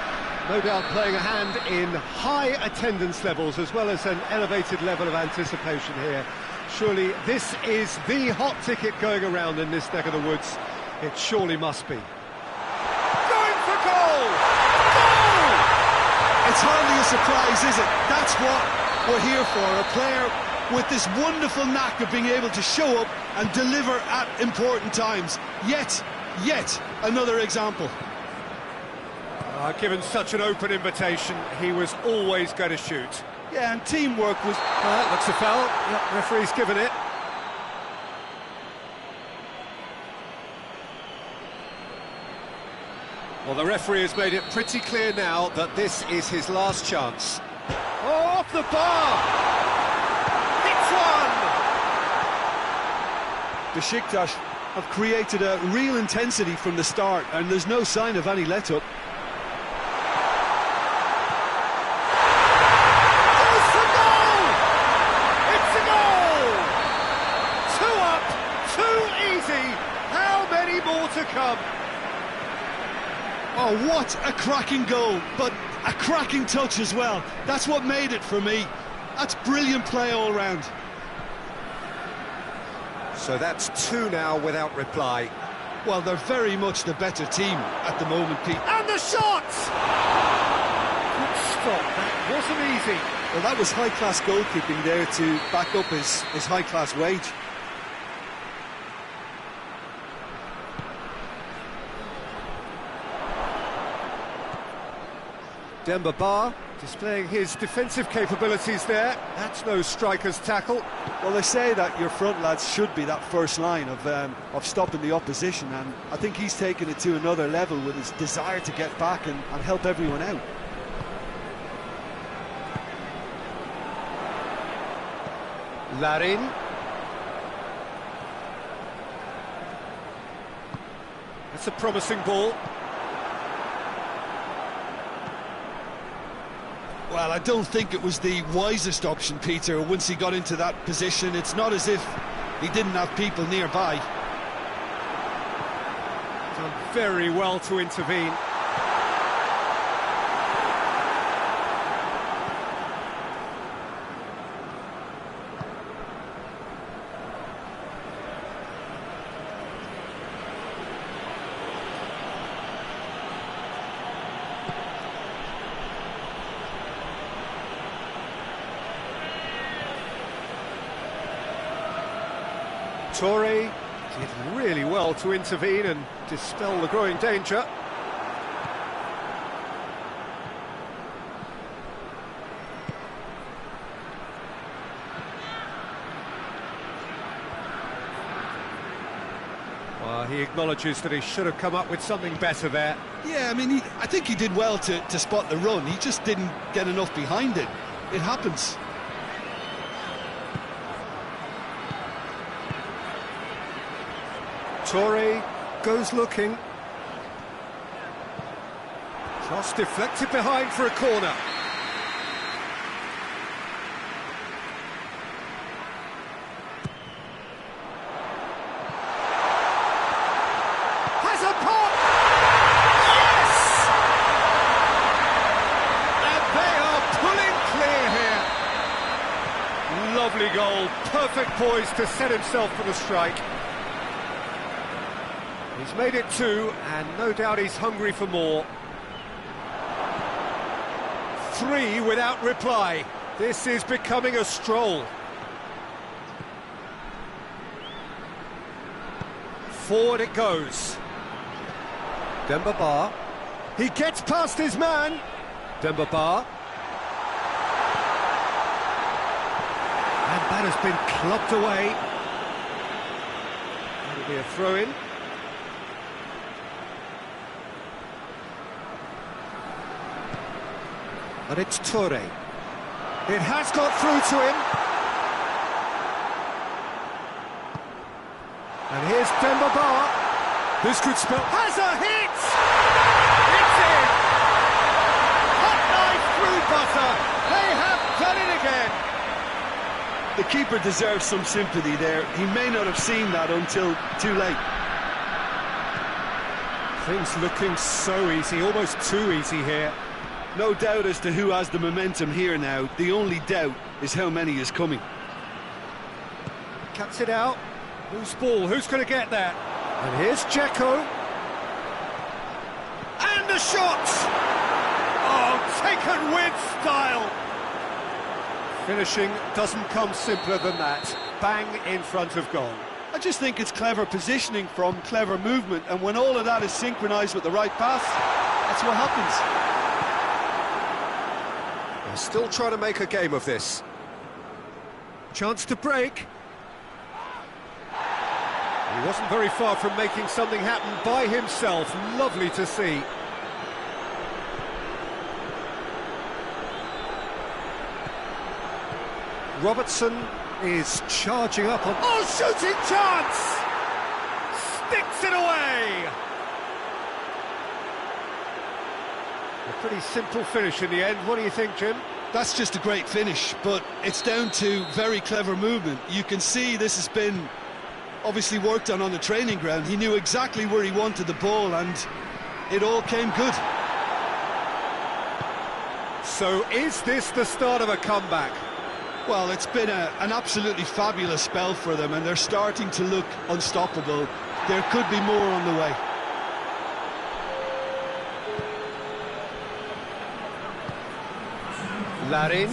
A: No doubt playing a hand in high attendance levels as well as an elevated level of anticipation here. Surely this is the hot ticket going around in this neck of the woods. It surely must be. Going for goal! Goal!
B: It's hardly a surprise, is it? That's what we're here for, a player with this wonderful knack of being able to show up and deliver at important times. Yet another example.
A: Given such an open invitation, he was always going to shoot.
B: Yeah, and teamwork was...
A: Looks a foul. Yep, referee's given it. Well, the referee has made it pretty clear now that this is his last chance. Oh, off the bar! It's one!
B: Besiktas have created a real intensity from the start, and there's no sign of any let-up.
A: Goes for goal! It's a goal! 2 up, 2 easy. How many more to come?
B: Oh, what a cracking goal, but a cracking touch as well. That's what made it for me. That's brilliant play all round.
A: So that's 2 now without reply.
B: Well, they're very much the better team at the moment, Pete.
A: And the shot! Good stop, that wasn't easy.
B: Well, that was high-class goalkeeping there to back up his high-class wage.
A: Demba Ba displaying his defensive capabilities there. That's no striker's tackle.
B: Well, they say that your front lads should be that first line of stopping the opposition, and I think he's taken it to another level with his desire to get back and help everyone out.
A: Larin. That's a promising ball.
B: Well, I don't think it was the wisest option, Peter, once he got into that position. It's not as if he didn't have people nearby.
A: Done very well to intervene. Torre did really well to intervene and dispel the growing danger. Well, he acknowledges that he should have come up with something better there.
B: Yeah, I mean, I think he did well to spot the run. He just didn't get enough behind it. It happens.
A: Torre goes looking. Cross deflected behind for a corner. Has a pop! Yes! And they are pulling clear here. Lovely goal. Perfect poise to set himself for the strike. He's made it 2, and no doubt he's hungry for more. 3 without reply. This is becoming a stroll. 4 it goes. Demba Ba. He gets past his man. Demba Ba. And that has been clubbed away. That'll be a throw-in. And it's Torre. It has got through to him. And here's Demba Ba. This could spell... Has a hit! It's in! Hot knife through butter. They have done it again.
B: The keeper deserves some sympathy there. He may not have seen that until too late.
A: Things looking so easy, almost too easy here.
B: No doubt as to who has the momentum here now. The only doubt is how many is coming.
A: Cuts it out. Loose ball, who's going to get that? And here's Dzeko. And the shot! Oh, taken with style! Finishing doesn't come simpler than that. Bang in front of goal.
B: I just think it's clever positioning from clever movement, and when all of that is synchronised with the right pass, that's what happens.
A: They're still trying to make a game of this. Chance to break. He wasn't very far from making something happen by himself. Lovely to see. Robertson is charging up on... Oh, shooting chance! Sticks it away! A pretty simple finish in the end. What do you think, Jim?
B: That's just a great finish, but it's down to very clever movement. You can see this has been obviously worked on the training ground. He knew exactly where he wanted the ball, and it all came good.
A: So is this the start of a comeback?
B: Well, it's been an absolutely fabulous spell for them, and they're starting to look unstoppable. There could be more on the way.
A: Larin.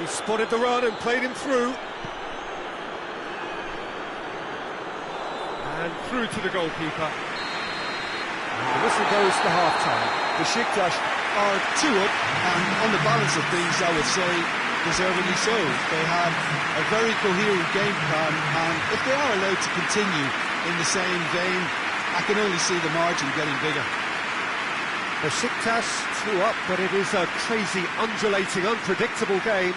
A: He spotted the run and played him through. And through to the goalkeeper. And the whistle goes to half-time.
B: Besiktas are 2 up, and on the balance of things, I would say, deservedly so. They have a very coherent game plan, and if they are allowed to continue in the same vein, I can only see the margin getting bigger.
A: Besiktas 2 up, but it is a crazy, undulating, unpredictable game.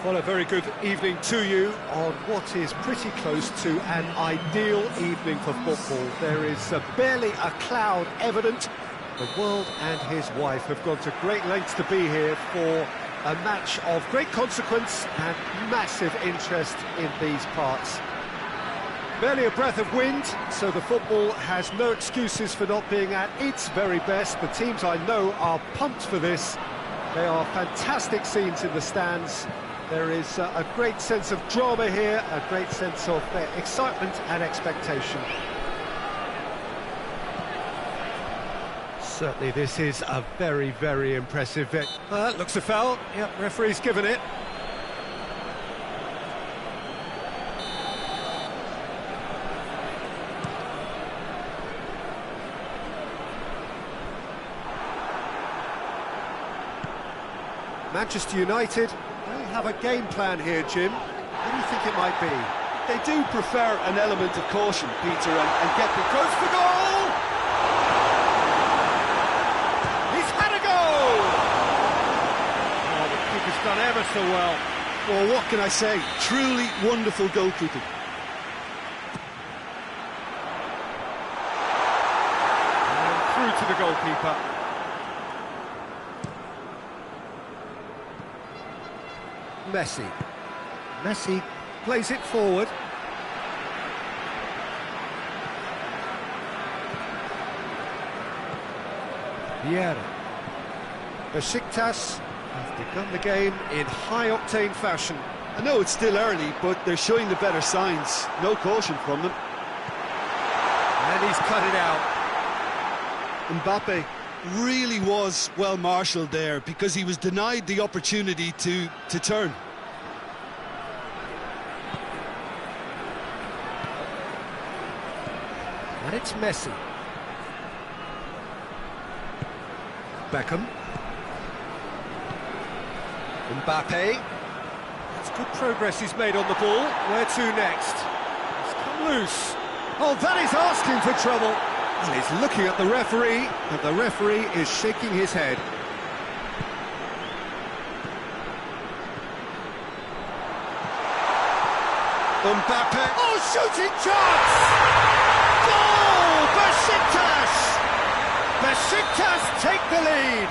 A: Well, a very good evening to you on what is pretty close to an ideal evening for football. There is barely a cloud evident. The world and his wife have gone to great lengths to be here for a match of great consequence and massive interest in these parts. Barely a breath of wind, so the football has no excuses for not being at its very best. The teams I know are pumped for this. They are fantastic scenes in the stands. There is a great sense of drama here, a great sense of excitement and expectation. Certainly this is a very, very impressive... looks a foul. Yep, referee's given it. Manchester United, they have a game plan here, Jim. What do you think it might be?
B: They do prefer an element of caution, Peter, and get the goes for goal!
A: He's had a goal! Oh, the keeper's done ever so well.
B: Well, what can I say? Truly wonderful goalkeeping.
A: And through to the goalkeeper. Messi plays it forward. Vieira. Besiktas have begun the game in high-octane fashion.
B: I know it's still early, but they're showing the better signs. No caution from them.
A: And he's cut it out.
B: Mbappe really was well marshalled there because he was denied the opportunity to turn.
A: And it's Messi. Beckham. Mbappe. That's good progress he's made on the ball. Where to next? He's come loose. Oh, that is asking for trouble. And he's looking at the referee, and the referee is shaking his head. Mbappe. Oh, shooting chance! Goal! Besiktas! Besiktas take the lead.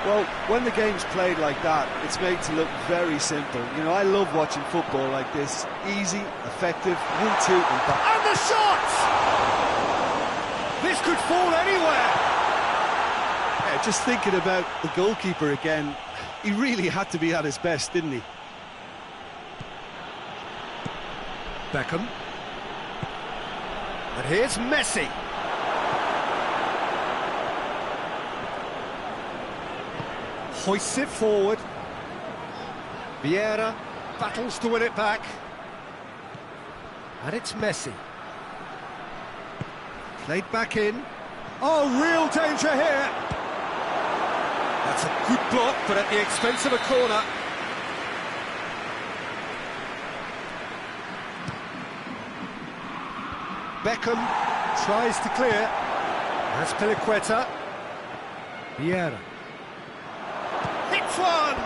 B: Well, when the game's played like that, it's made to look very simple. You know, I love watching football like this. Easy, effective, 1-2,
A: and the shot! This could fall anywhere.
B: Yeah, just thinking about the goalkeeper again, he really had to be at his best, didn't he?
A: Beckham. And here's Messi. Hoists it forward. Vieira battles to win it back. And it's Messi. Played back in. Oh, real danger here. That's a good block, but at the expense of a corner. Beckham tries to clear. That's Piliqueta. Vieira. Hits one!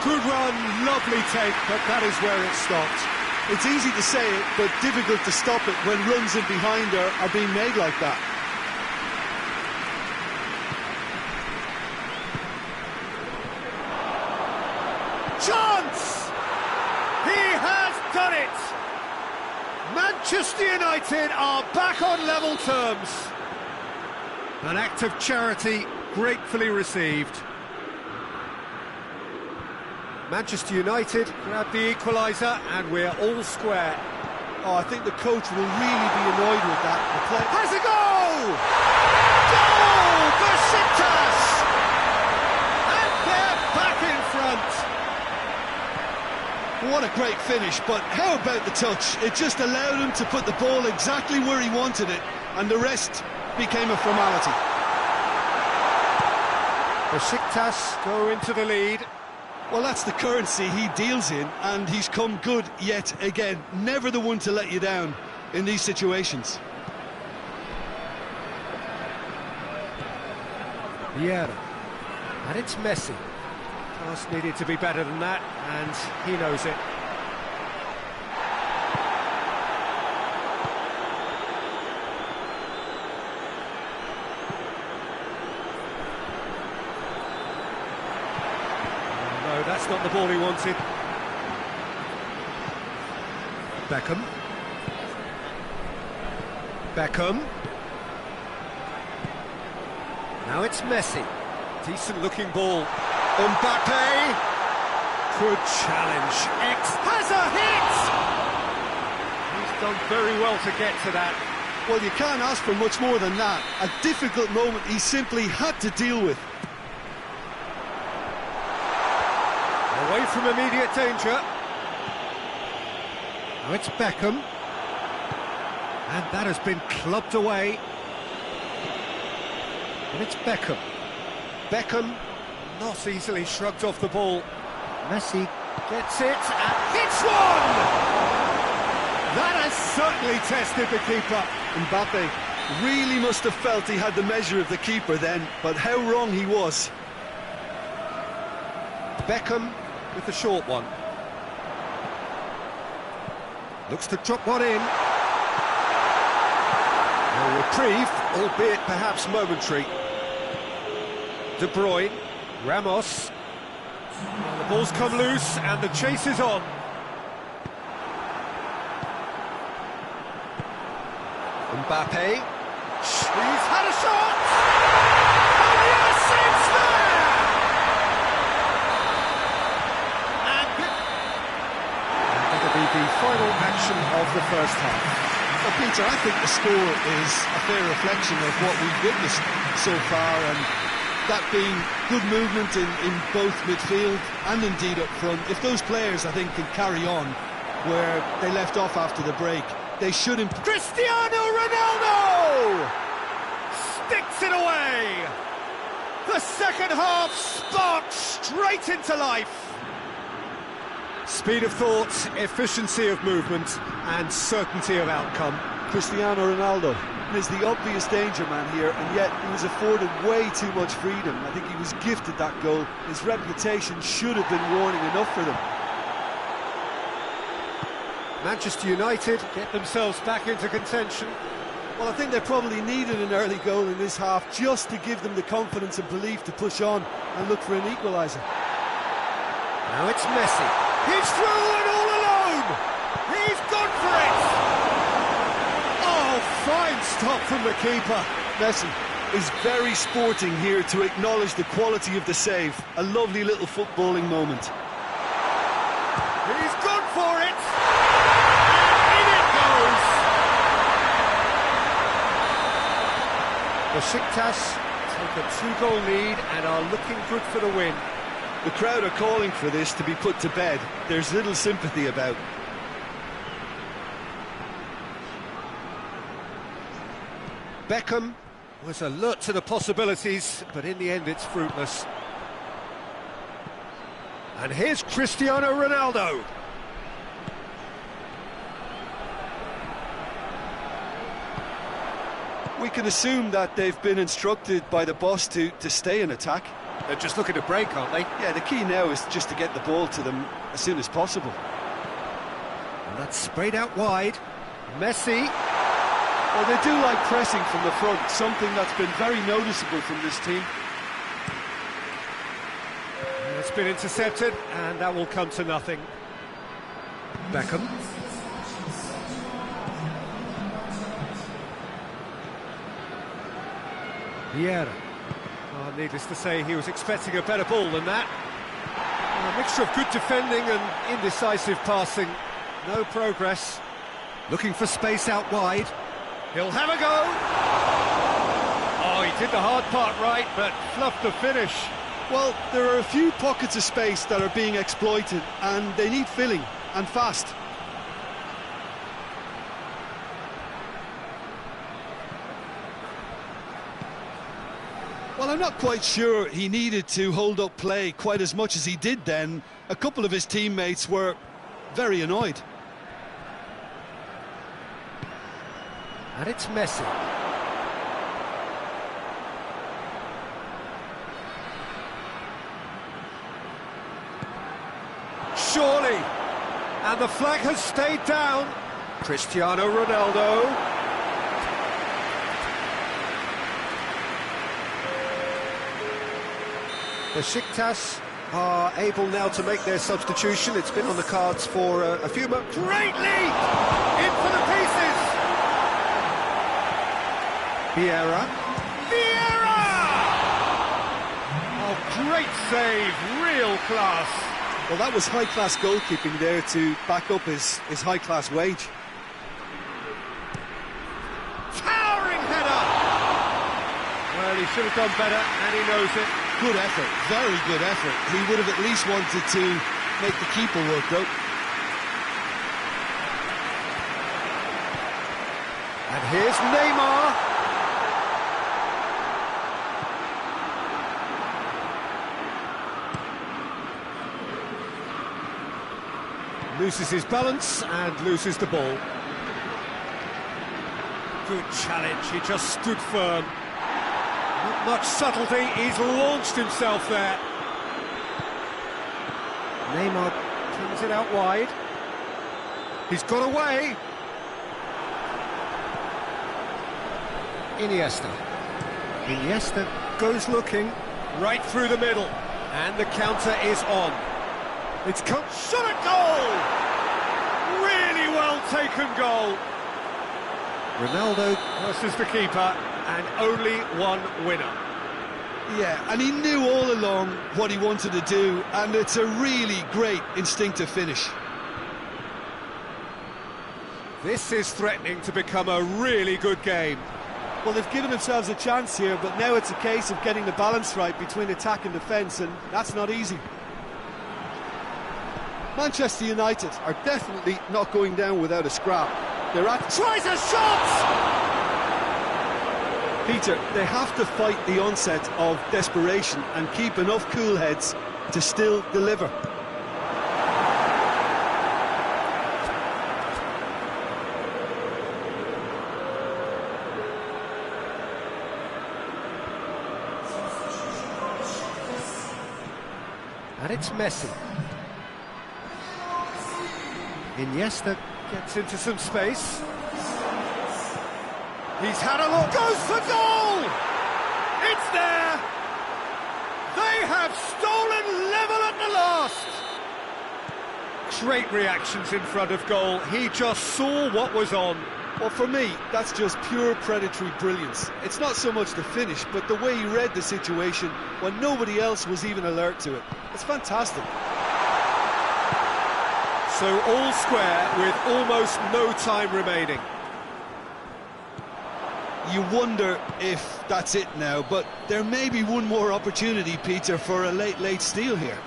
A: Good run, lovely take, but that is where it stopped.
B: It's easy to say it, but difficult to stop it when runs in behind her are being made like that.
A: Chance! He has done it! Manchester United are back on level terms. An act of charity gratefully received. Manchester United grab the equaliser and we're all square.
B: Oh, I think the coach will really be annoyed with that. The play
A: has a goal! Goal! Besiktas! And they're back in front.
B: What a great finish, but how about the touch? It just allowed him to put the ball exactly where he wanted it, and the rest became a formality.
A: Besiktas go into the lead.
B: Well, that's the currency he deals in, and he's come good yet again. Never the one to let you down in these situations.
A: Vieira. And it's Messi. Pass needed to be better than that, and he knows it. Oh, no, that's not the ball he wanted. Beckham. Beckham. Now it's Messi. Decent looking ball. Mbappe. Good challenge. X has a hit! He's done very well to get to that.
B: Well, you can't ask for much more than that. A difficult moment he simply had to deal with.
A: Away from immediate danger. Now it's Beckham. And that has been clubbed away. And it's Beckham. Beckham not easily shrugged off the ball. Messi gets it and hits one! That has certainly tested the keeper.
B: Mbappe really must have felt he had the measure of the keeper then, but how wrong he was.
A: Beckham with the short one. Looks to drop one in. A reprieve, albeit perhaps momentary. De Bruyne, Ramos. Well, the ball's come loose and the chase is on. Mbappe. He's had a shot! Oh yes, it's there! And that'll be the final action of the first half.
B: Well, Peter, I think the score is a fair reflection of what we've witnessed so far, and that being good movement in both midfield and indeed up front. If those players, I think, can carry on where they left off after the break, they should improve.
A: Cristiano Ronaldo sticks it away. The second half sparks straight into life. Speed of thought, efficiency of movement, and certainty of outcome.
B: Cristiano Ronaldo is the obvious danger man here, and yet he was afforded way too much freedom. I think he was gifted that goal. His reputation should have been warning enough for them.
A: Manchester United get themselves back into contention.
B: Well, I think they probably needed an early goal in this half just to give them the confidence and belief to push on and look for an equaliser.
A: Now it's Messi. He's through and all alone! He's gone for it! Oh, fine stop from the keeper.
B: Messi is very sporting here to acknowledge the quality of the save. A lovely little footballing moment.
A: He's gone for it! And in it goes! Besiktas take a 2-goal lead and are looking good for the win.
B: The crowd are calling for this to be put to bed. There's little sympathy about.
A: Beckham was alert to the possibilities, but in the end it's fruitless. And here's Cristiano Ronaldo.
B: We can assume that they've been instructed by the boss to stay in attack.
A: They're just looking to break, aren't they?
B: Yeah, the key now is just to get the ball to them as soon as possible.
A: And that's sprayed out wide. Messi.
B: Well, they do like pressing from the front, something that's been very noticeable from this team.
A: And it's been intercepted, and that will come to nothing. Beckham. Vieira. Oh, needless to say, he was expecting a better ball than that. A mixture of good defending and indecisive passing. No progress. Looking for space out wide. He'll have a go. Oh, he did the hard part right, but fluffed the finish.
B: Well, there are a few pockets of space that are being exploited, and they need filling, and fast. Well, I'm not quite sure he needed to hold up play quite as much as he did then. A couple of his teammates were very annoyed.
A: And it's Messi. And the flag has stayed down. Cristiano Ronaldo. Besiktas are able now to make their substitution. It's been on the cards for a few months. Great lead! In for the pieces! Vieira. Oh, great save, real class.
B: Well, that was high-class goalkeeping there to back up his high-class wage.
A: Towering header! Well, he should have done better, and he knows it.
B: Good effort, very good effort. He would have at least wanted to make the keeper work, though.
A: And here's Neymar. Loses his balance and loses the ball. Good challenge, he just stood firm. Not much subtlety, he's launched himself there. Neymar turns it out wide. He's got away. Iniesta goes looking right through the middle. And the counter is on. It's come, shot at goal! Really well taken goal. Ronaldo versus the keeper, and only one winner.
B: Yeah, and he knew all along what he wanted to do, and it's a really great instinctive finish.
A: This is threatening to become a really good game.
B: Well, they've given themselves a chance here, but now it's a case of getting the balance right between attack and defence, and that's not easy. Manchester United are definitely not going down without a scrap. They're at...
A: Tries a shot!
B: Peter, they have to fight the onset of desperation and keep enough cool heads to still deliver.
A: And it's Messi. Iniesta gets into some space. He's had a look, goes for goal! It's there! They have stolen level at the last! Great reactions in front of goal. He just saw what was on.
B: Well, for me, that's just pure predatory brilliance. It's not so much the finish, but the way he read the situation when nobody else was even alert to it. It's fantastic.
A: So all square with almost no time remaining.
B: You wonder if that's it now, but there may be one more opportunity, Peter, for a late steal here.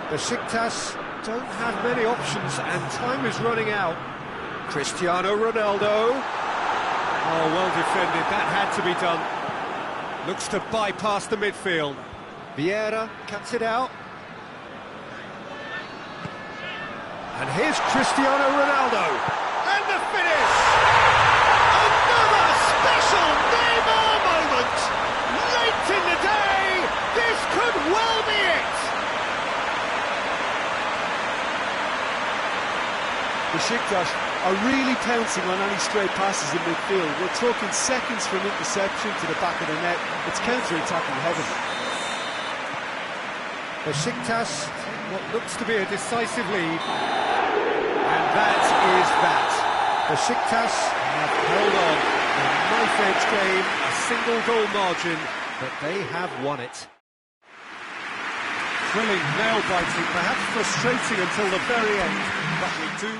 A: Besiktas don't have many options and time is running out. Cristiano Ronaldo. Oh, well defended, that had to be done. Looks to bypass the midfield. Vieira cuts it out. And here's Cristiano Ronaldo. And the finish! Another special Neymar moment! Late in the day, this could well be it!
B: Besiktas are really pouncing on any stray passes in midfield. We're talking seconds from interception to the back of the net. It's counter-attacking heaven.
A: Besiktas, what looks to be a decisive lead. And that is that. Besiktas have held on in a knife-edge game, a single goal margin, but they have won it. Thrilling, nail-biting, perhaps frustrating until the very end, but we do...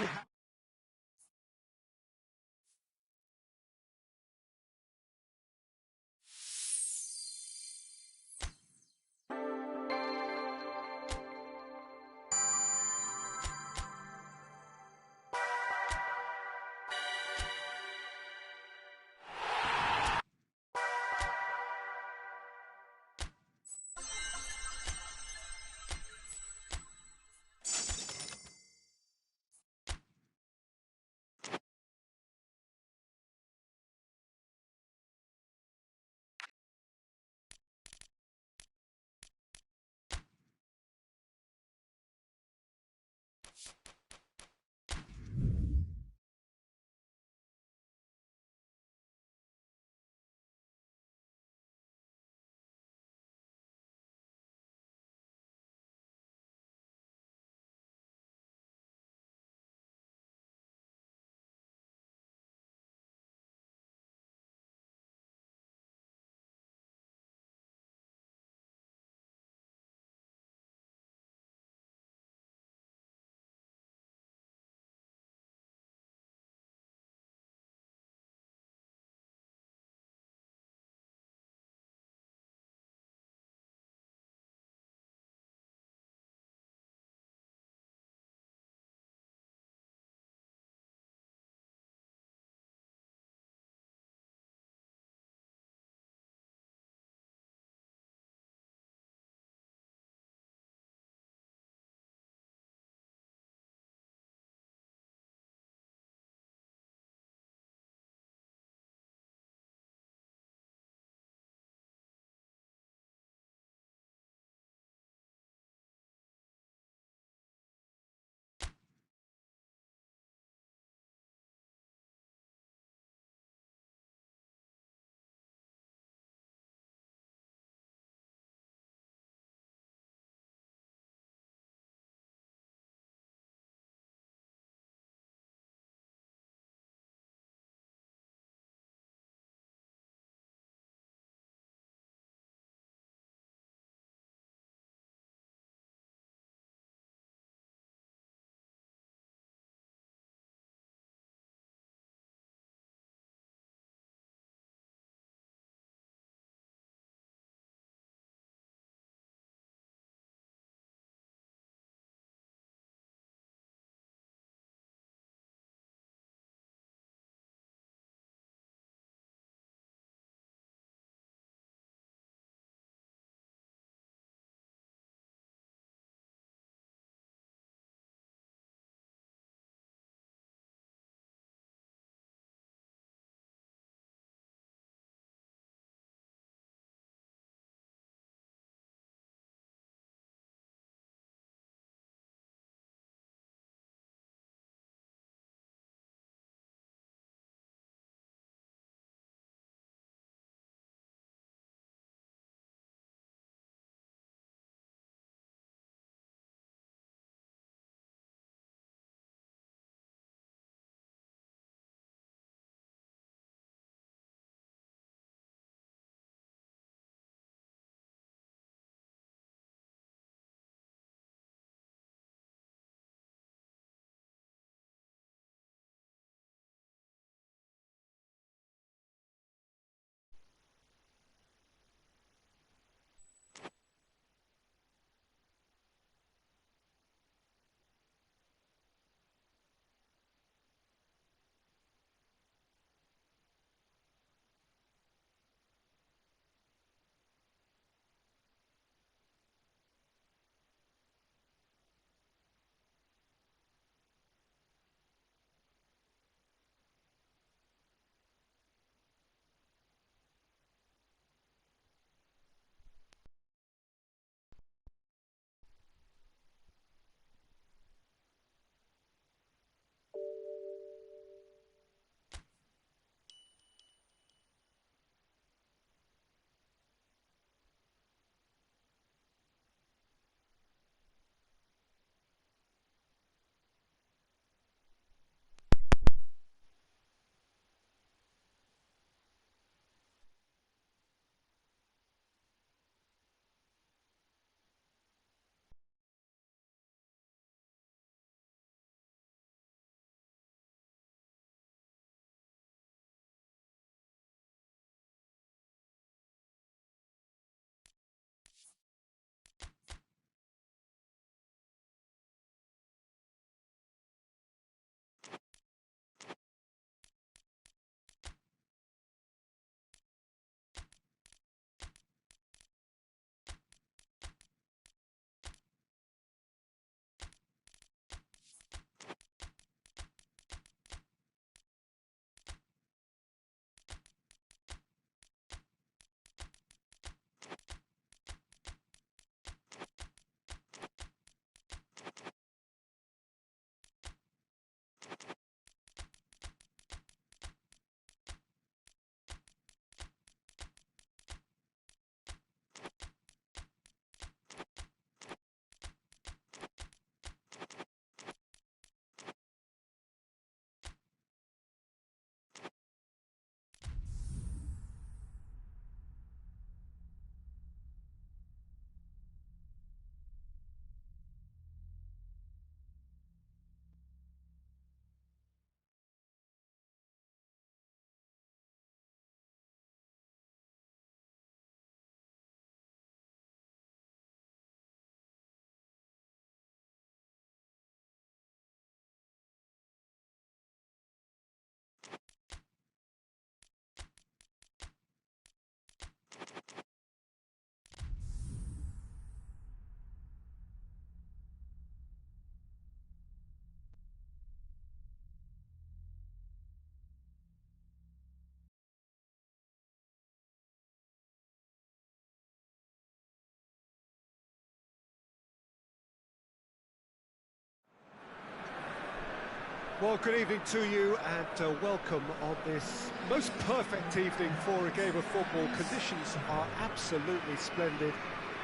A: Well, good evening to you and welcome on this most perfect evening for a game of football. Conditions are absolutely splendid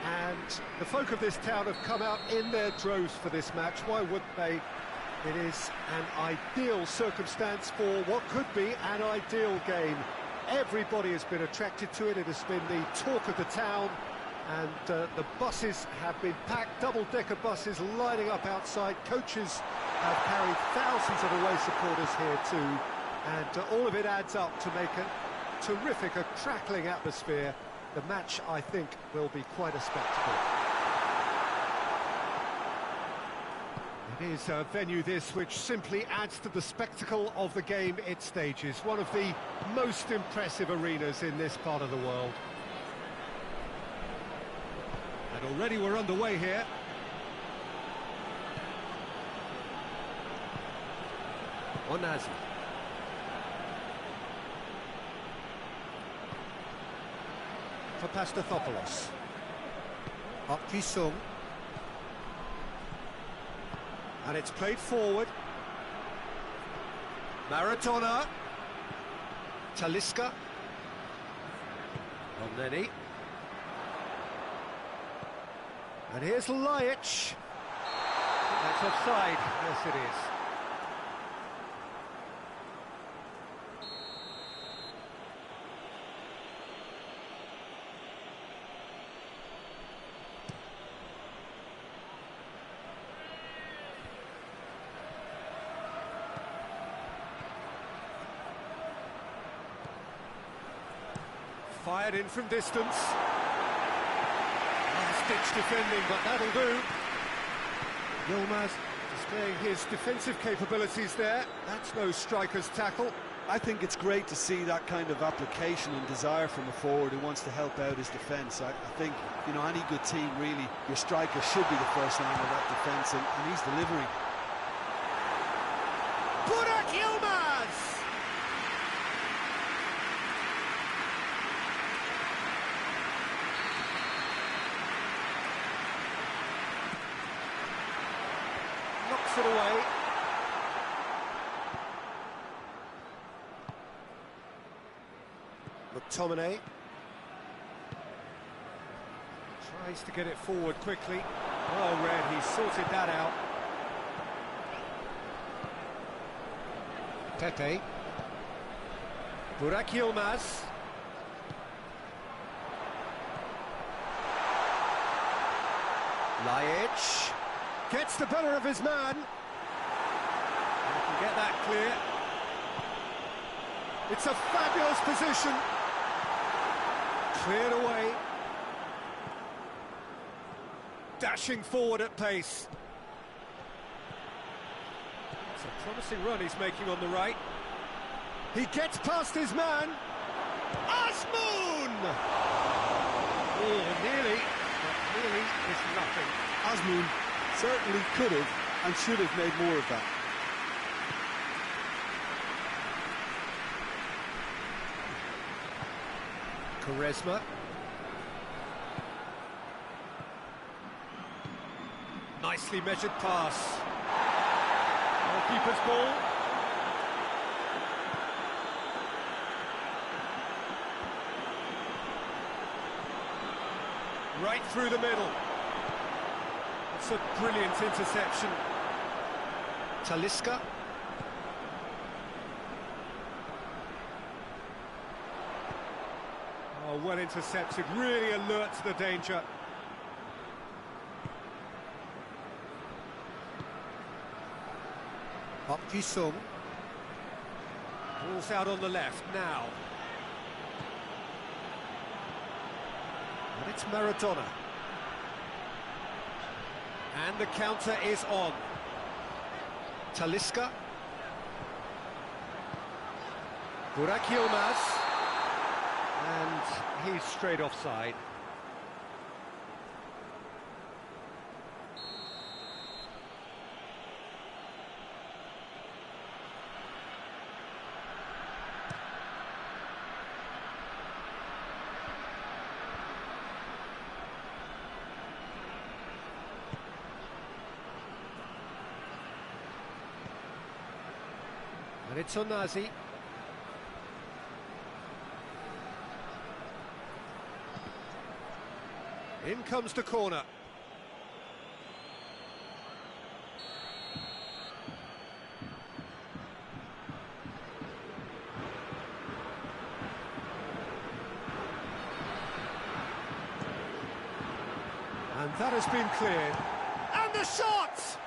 A: and the folk of this town have come out in their droves for this match. Why wouldn't they? It is an ideal circumstance for what could be an ideal game. Everybody has been attracted to it. It has been the talk of the town. And the buses have been packed, double-decker buses lining up outside. Coaches have carried thousands of away supporters here too. And all of it adds up to make a terrific, a crackling atmosphere. The match, I think, will be quite a spectacle. It is a venue this which simply adds to the spectacle of the game it stages. One of the most impressive arenas in this part of the world. And already we're underway here. Onazi. For Pastathopoulos. Okisung. And it's played forward. Maradona. Talisca. Omneni. And here's Lajic. That's offside. Yes, it is. Fired in from distance. Ditch defending, but that'll do. Yilmaz displaying his defensive capabilities there. That's no striker's tackle.
B: I think it's great to see that kind of application and desire from a forward who wants to help out his defence. I think, you know, any good team, really, your striker should be the first line of that defence, and he's delivering.
A: Burak Yilmaz! Knocks it away. McTominay tries to get it forward quickly. Well read, he sorted that out. Pepe. Burak Yilmaz. Lajic gets the better of his man. He can get that clear. It's a fabulous position. Cleared away. Dashing forward at pace. It's a promising run he's making on the right. He gets past his man. Azmoun! Oh, nearly. But nearly is nothing.
B: Azmoun certainly could have and should have made more of that.
A: Quaresma. Nicely measured pass. Goalkeeper's ball. Right through the middle. It's a brilliant interception. Talisca. Oh, well intercepted, really alert to the danger. Okisung. Ball's out on the left now. And it's Maradona. And the counter is on. Talisca. Burak Yilmaz. And he's straight offside. It's Onazi. In comes the corner. And that has been cleared. And the shot!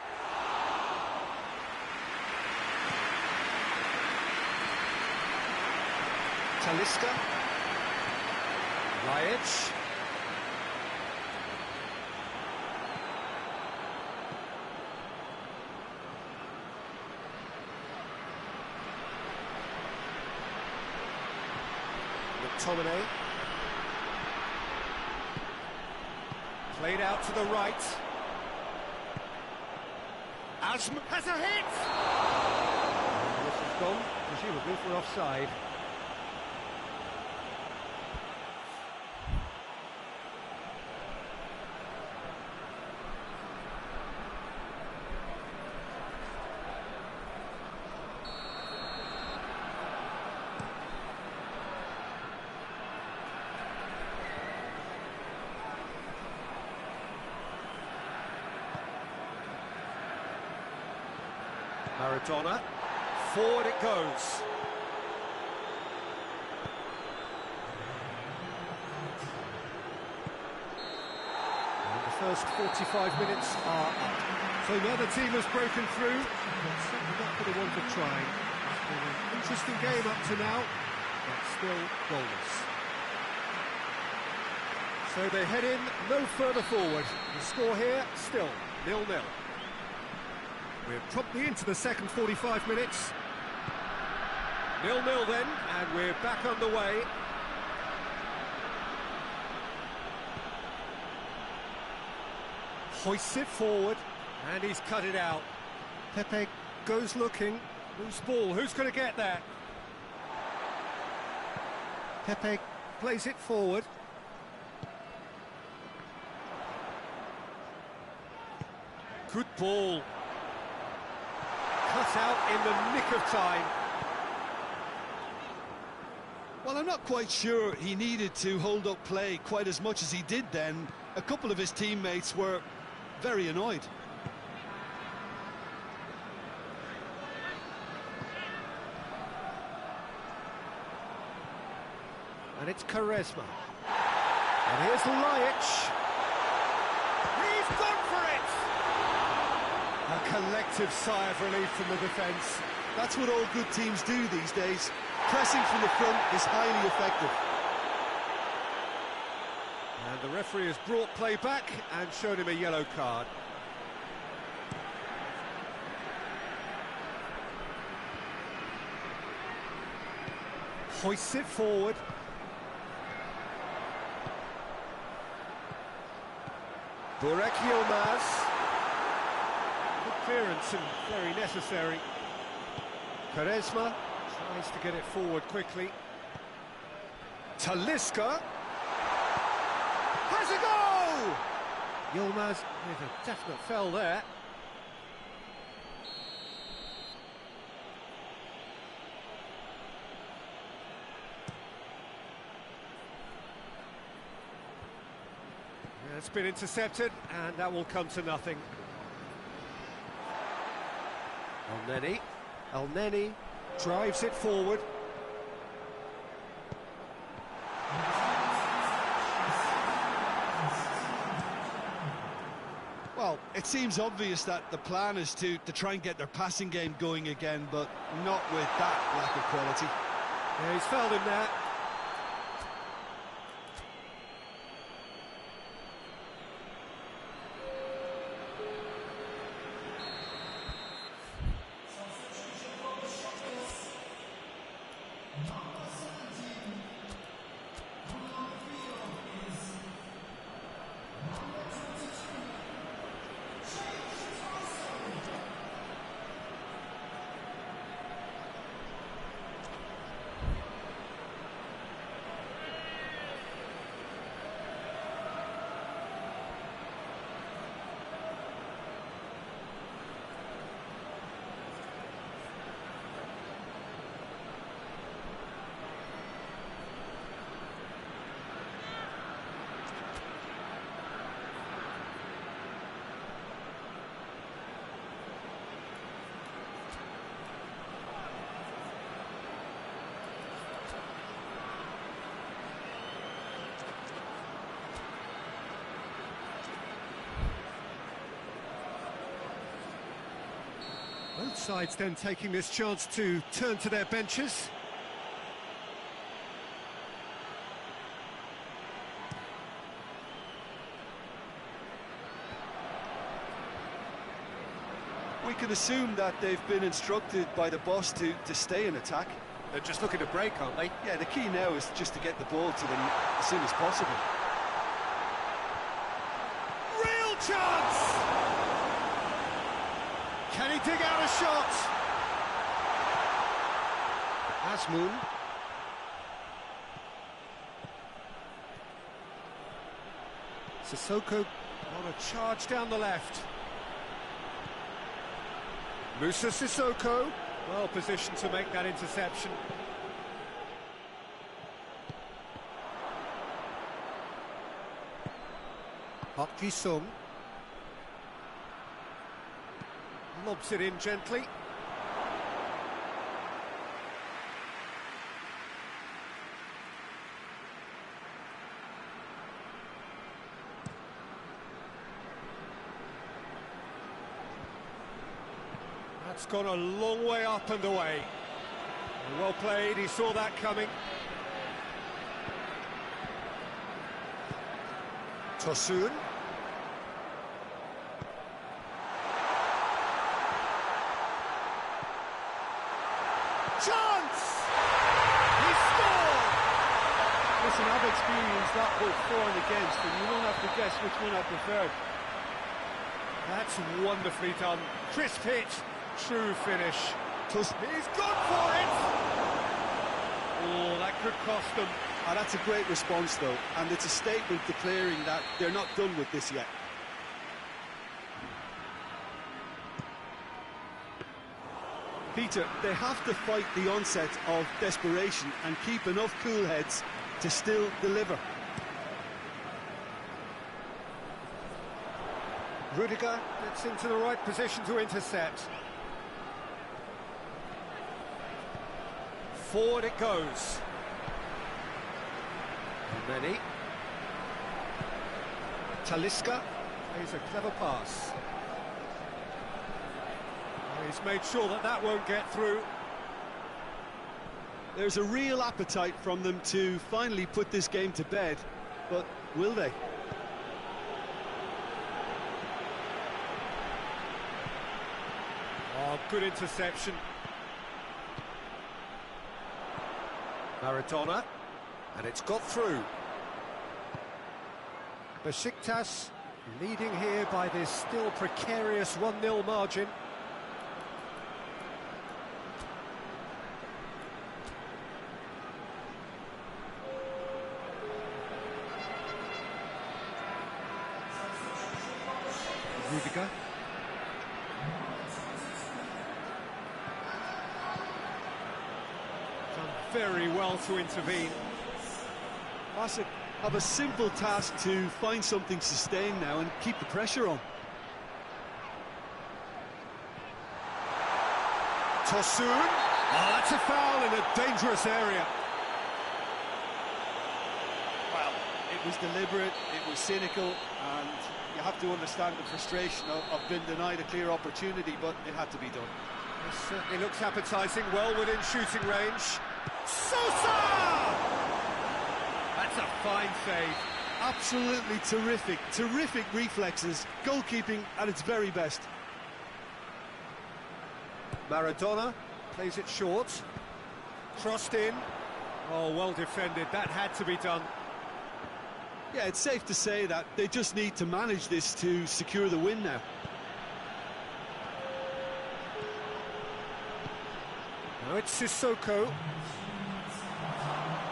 A: Talisca. Lajic. McTominay. Played out to the right. Asm has a hit! This has gone, presumably for offside. Maradona, forward it goes. And the first 45 minutes are up. So the other team has broken through, but certainly not for the want of trying. It's been an interesting game up to now, but still goalless. So they head in no further forward. The score here, still 0-0. We're promptly into the second 45 minutes. 0-0 then, and we're back underway. Hoists it forward, and he's cut it out. Pepe goes looking. Loose ball, who's going to get that? Pepe plays it forward. Good ball. Cut out in the nick of time.
B: Well, I'm not quite sure he needed to hold up play quite as much as he did then. A couple of his teammates were very annoyed.
A: And it's Quaresma. And here's Lajic. He's gone for it! A collective sigh of relief from the defence.
B: That's what all good teams do these days. Pressing from the front is highly effective.
A: And the referee has brought play back and shown him a yellow card. Hoists it forward. Burak Yilmaz. Good clearance and very necessary. Quaresma tries to get it forward quickly. Talisca has a go! Yilmaz with a definite foul there. It's been intercepted, and that will come to nothing. El Neni drives it forward.
B: Well, it seems obvious that the plan is to try and get their passing game going again, but not with that lack of quality.
A: Yeah, he's fouled him there. Both sides then taking this chance to turn to their benches.
B: We can assume that they've been instructed by the boss to stay in attack.
A: They're just looking to break, aren't they?
B: Yeah, the key now is just to get the ball to them as soon as possible.
A: Real chance! Can he dig out a shot? Asmoon. Sissoko on a charge down the left. Musa Sissoko, well positioned to make that interception. Park Ji-sung lobs it in gently. That's gone a long way up and away. Well played, he saw that coming. Tosun. Chance! He scored!
B: Listen, I've experienced that both for and against, and you won't have to guess which one I preferred.
A: That's wonderfully done. Crisp hit, true finish. He's gone for it! Oh, that could cost them.
B: That's a great response, though, and it's a statement declaring that they're not done with this yet. Peter, they have to fight the onset of desperation and keep enough cool heads to still deliver.
A: Rudiger gets into the right position to intercept. Forward it goes. Many. Talisca plays a clever pass. He's made sure that that won't get through.
B: There's a real appetite from them to finally put this game to bed, but will they?
A: Oh, good interception. Maradona, and it's got through. Besiktas leading here by this still precarious 1-0 margin. Rudiger. Done very well to intervene.
B: Classic. Have a simple task to find something sustained now and keep the pressure on.
A: Tosun. Oh, that's a foul in a dangerous area.
B: Well, it was deliberate, it was cynical, and you have to understand the frustration of being denied a clear opportunity, but it had to be done.
A: It certainly looks appetising, well within shooting range. Sosa! That's a fine save.
B: Absolutely terrific, terrific reflexes, goalkeeping at its very best.
A: Maradona plays it short. Crossed in. Oh, well defended, that had to be done.
B: Yeah, it's safe to say that they just need to manage this to secure the win now.
A: Now it's Sissoko.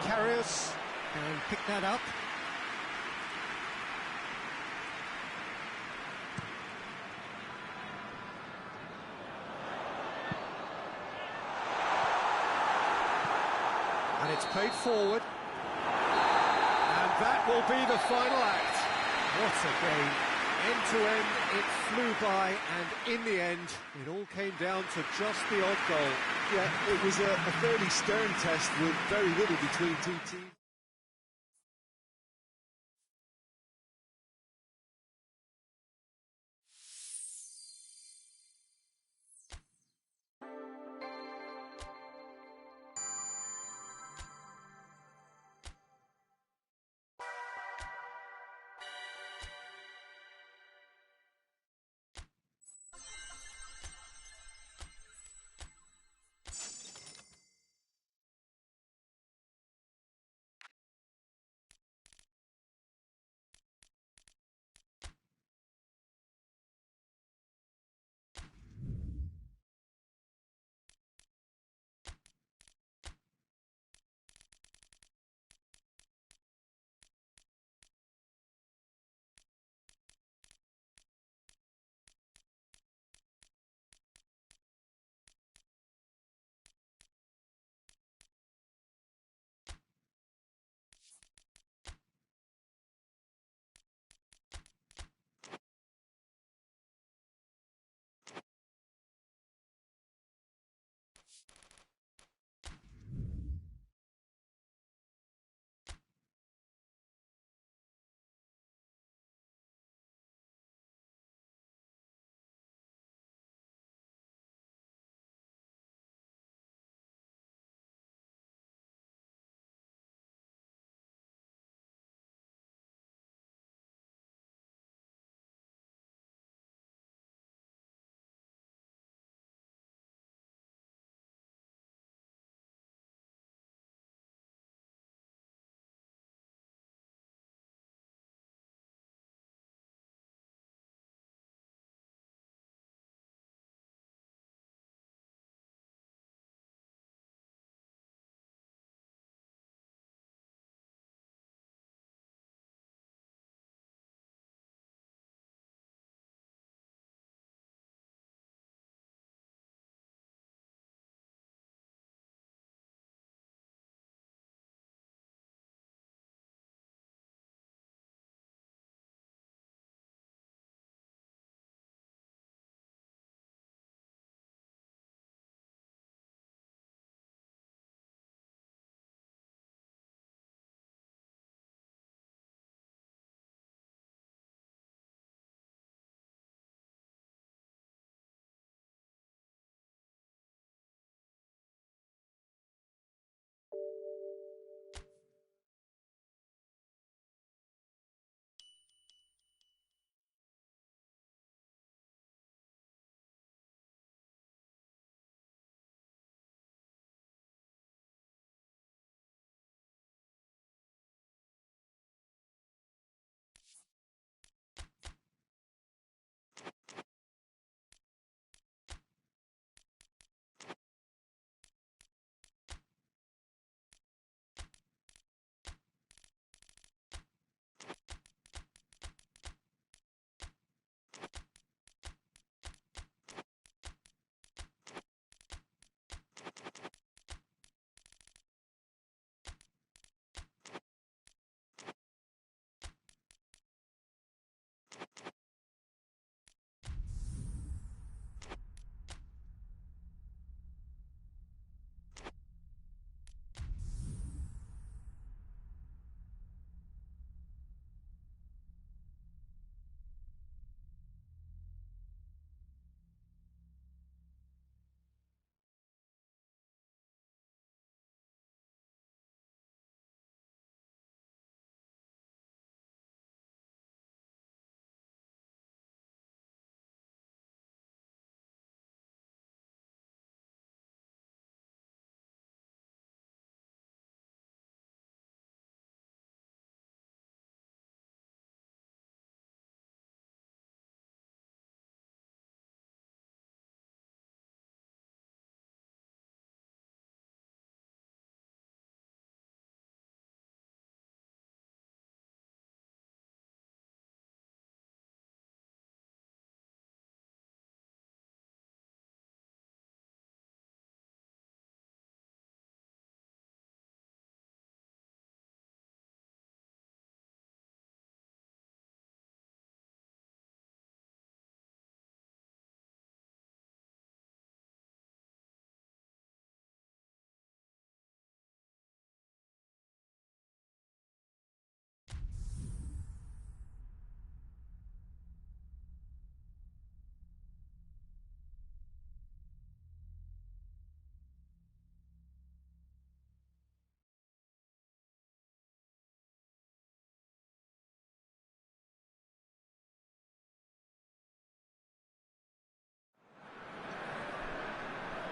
A: Karius can pick that up. And it's played forward. And that will be the final act. What a game. End to end, it flew by, and in the end, it all came down to just the odd goal.
B: Yeah, it was a fairly stern test with very little between two teams.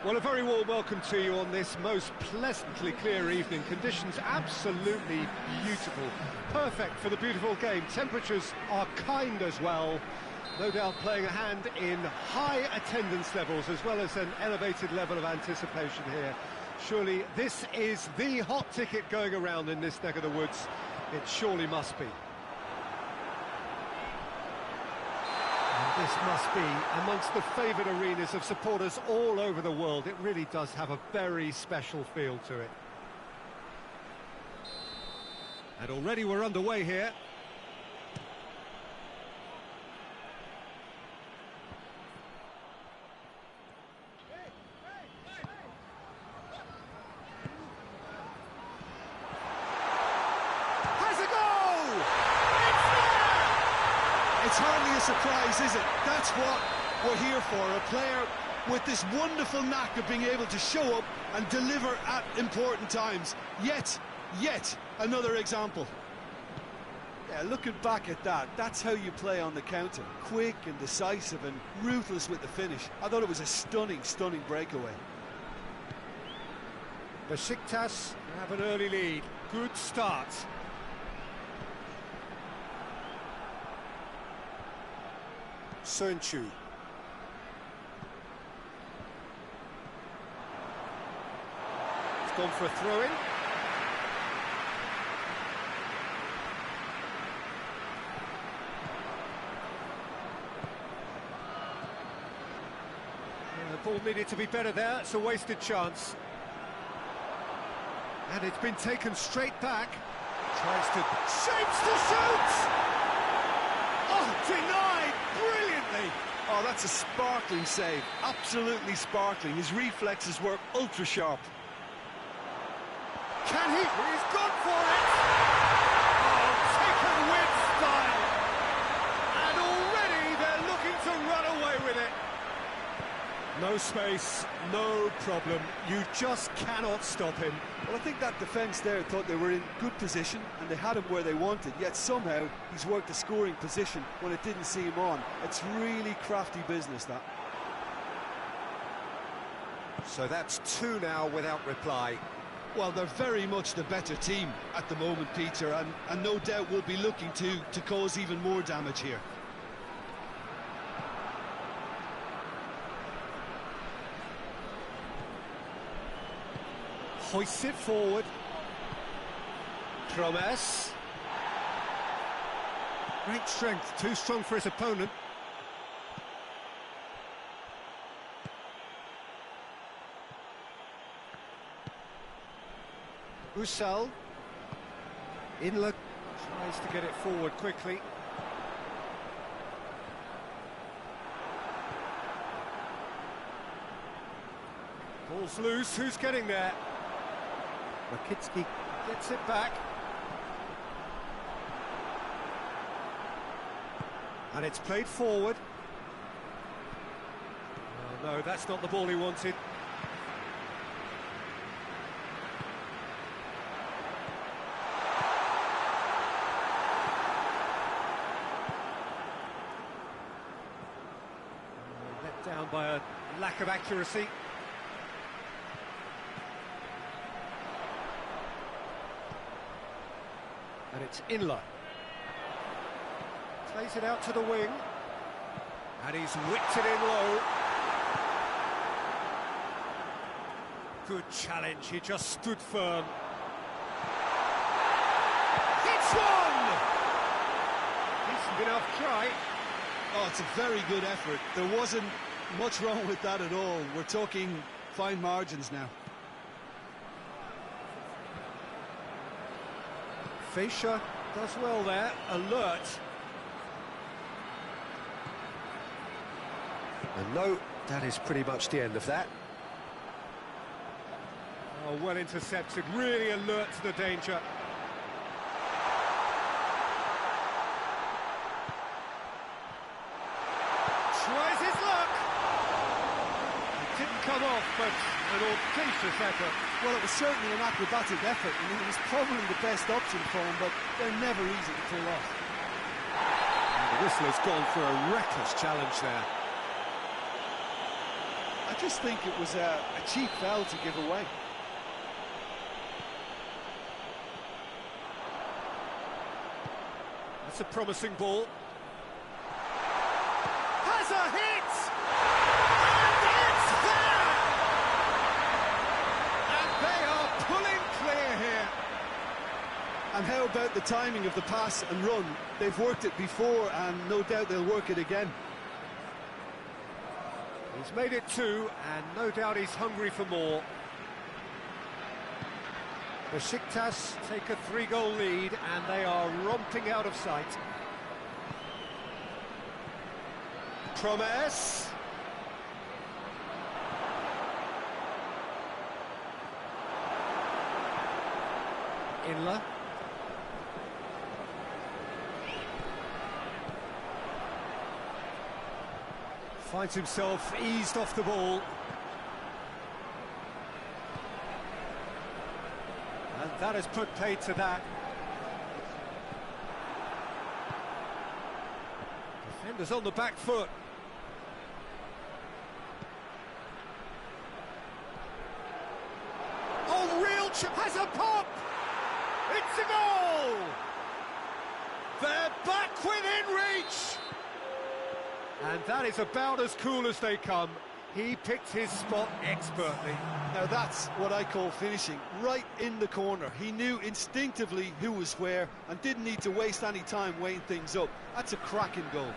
A: Well, a very warm welcome to you on this most pleasantly clear evening. Conditions absolutely beautiful. Perfect for the beautiful game. Temperatures are kind as well. No doubt playing a hand in high attendance levels as well as an elevated level of anticipation here. Surely this is the hot ticket going around in this neck of the woods. It surely must be. And this must be amongst the favoured arenas of supporters all over the world. It really does have a very special feel to it. And already we're underway here.
B: It's hardly a surprise, is it? That's what we're here for, a player with this wonderful knack of being able to show up and deliver at important times. Yet another example. Yeah, looking back at that, that's how you play on the counter. Quick and decisive and ruthless with the finish. I thought it was a stunning breakaway.
A: Besiktas have an early lead. Good start. Sönchu. It's gone for a throw-in. The ball needed to be better there. It's a wasted chance. And it's been taken straight back. Tries to... shapes to shoot! Oh, denied! Brilliantly!
B: Oh, that's a sparkling save. Absolutely sparkling. His reflexes were ultra-sharp.
A: Can he? He's gone for it! Oh, taken with style! And already they're looking to run away with it. No space, no problem. You just cannot stop him.
B: Well, I think that defence there thought they were in good position and they had him where they wanted, yet somehow he's worked a scoring position when it didn't see him on. It's really crafty business, that.
A: So that's two now without reply.
B: Well, they're very much the better team at the moment, Peter, and no doubt will be looking to cause even more damage here.
A: Hoists it forward. Tromes. Great strength, too strong for his opponent. Usal. Inler tries to get it forward quickly. Ball's loose, who's getting there? Rakitsky gets it back. And it's played forward. Oh, no, that's not the ball he wanted. Let down by a lack of accuracy. And it's Inler. Plays it out to the wing. And he's whipped it in low. Good challenge, he just stood firm. It's one! Decent enough try.
B: Oh, it's a very good effort. There wasn't much wrong with that at all. We're talking fine margins now.
A: Fischer does well there, alert. And no, that is pretty much the end of that. Oh, well intercepted, really alert to the danger. Tries his luck. It didn't come off, but an audacious effort.
B: Well, it was certainly an acrobatic effort, and it was probably the best option for him, but they're never easy to pull off.
A: And the whistler's gone for a reckless challenge there.
B: I just think it was a cheap foul to give away.
A: That's a promising ball. Has a hit! And it's there! And they are pulling clear here.
B: And how about the timing of the pass and run? They've worked it before, and no doubt they'll work it again.
A: He's made it 2, and no doubt he's hungry for more. Besiktas take a 3-goal lead, and they are romping out of sight. Promes. Inler. Finds himself eased off the ball. And that has put paid to that. Defenders on the back foot. Oh, real has a pop! It's a goal! They're back within reach! And that is about as cool as they come. He picked his spot expertly.
B: Now that's what I call finishing, right in the corner. He knew instinctively who was where and didn't need to waste any time weighing things up. That's a cracking goal.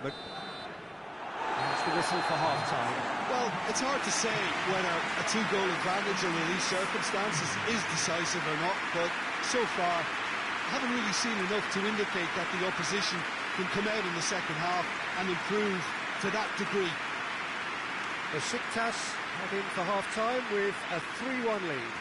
A: But that's the whistle for half-time.
B: Well, it's hard to say whether a 2-goal advantage under these circumstances is decisive or not, but so far, I haven't really seen enough to indicate that the opposition can come out in the second half and improve to that degree.
A: Besiktas head in for half-time with a 3-1 lead.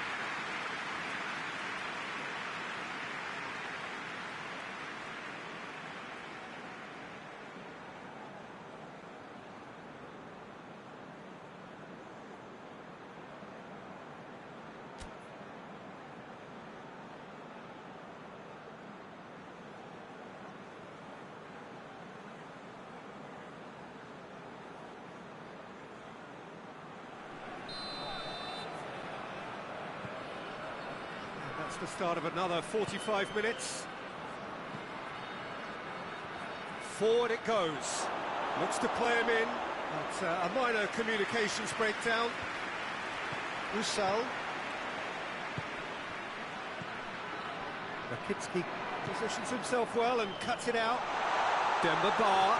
A: That's the start of another 45 minutes. Forward it goes. Looks to play him in. But a minor communications breakdown. Usal. Rakitsky positions himself well and cuts it out. Demba Ba.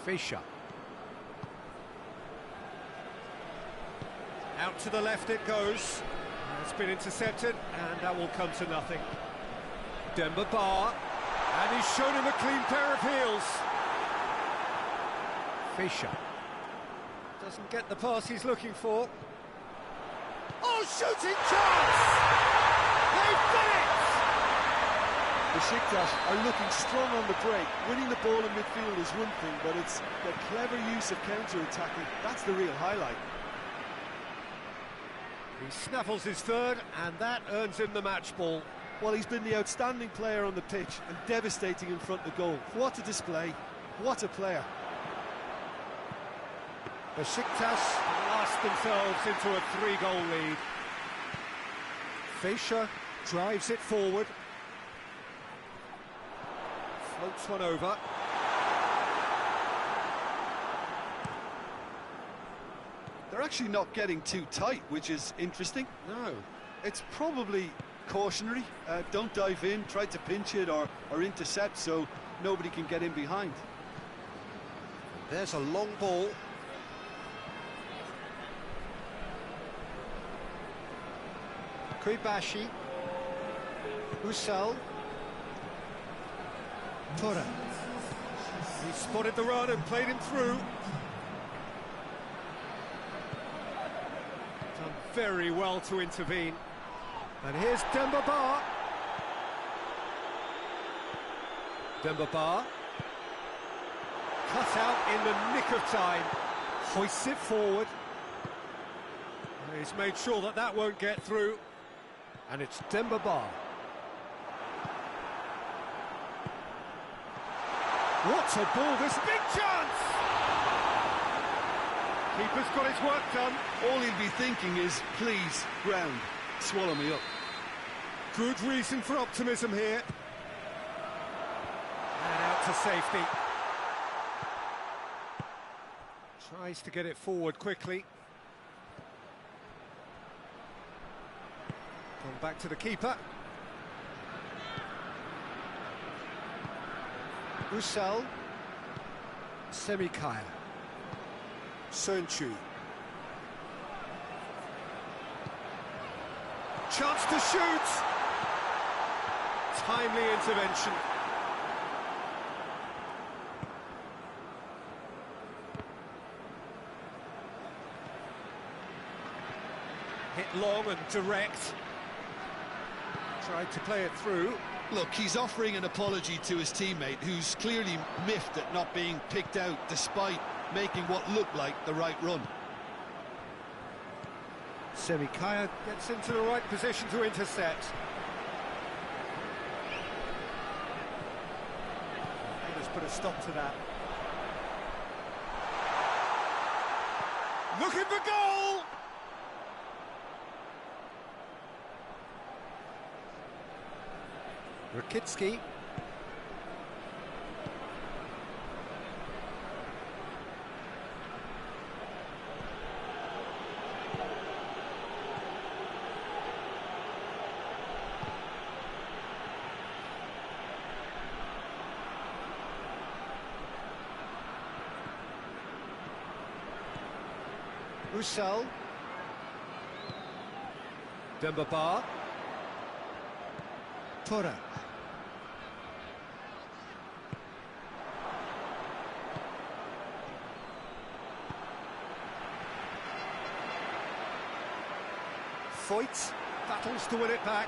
A: Fischer. Out to the left it goes. It's been intercepted, and that will come to nothing. Demba Ba, and he's shown him a clean pair of heels. Fischer doesn't get the pass he's looking for. Oh, shooting chance! They've done it!
B: Besiktas are looking strong on the break. Winning the ball in midfield is one thing, but it's the clever use of counter-attacking. That's the real highlight.
A: He snaffles his third, and that earns him the match ball.
B: Well, he's been the outstanding player on the pitch and devastating in front of goal. What a display, what a player.
A: Besiktas blast themselves into a 3-goal lead. Fischer drives it forward. Floats one over.
B: They're actually not getting too tight, which is interesting.
A: No.
B: It's probably cautionary. Don't dive in, try to pinch it or intercept so nobody can get in behind.
A: There's a long ball. Kuibashi. Usal. Tora. He spotted the run and played him through. Done very well to intervene. And here's Demba Ba. Demba Ba. Cut out in the nick of time. Hoists it forward. And he's made sure that that won't get through. And it's Demba Ba. What a ball, this big chance! Keeper's got his work done.
B: All he'll be thinking is, please, ground, swallow me up.
A: Good reason for optimism here. And out to safety. Tries to get it forward quickly. Gone back to the keeper. Usal. Semikaya. Sönchu. Chance to shoot! Timely intervention. Hit long and direct. Tried to play it through.
B: Look, he's offering an apology to his teammate, who's clearly miffed at not being picked out despite making what looked like the right run.
A: Semikaya gets into the right position to intercept. Let's put a stop to that. Looking for goal! Rakitsky. Usal. Dembaba. Tora. Foyt battles to win it back.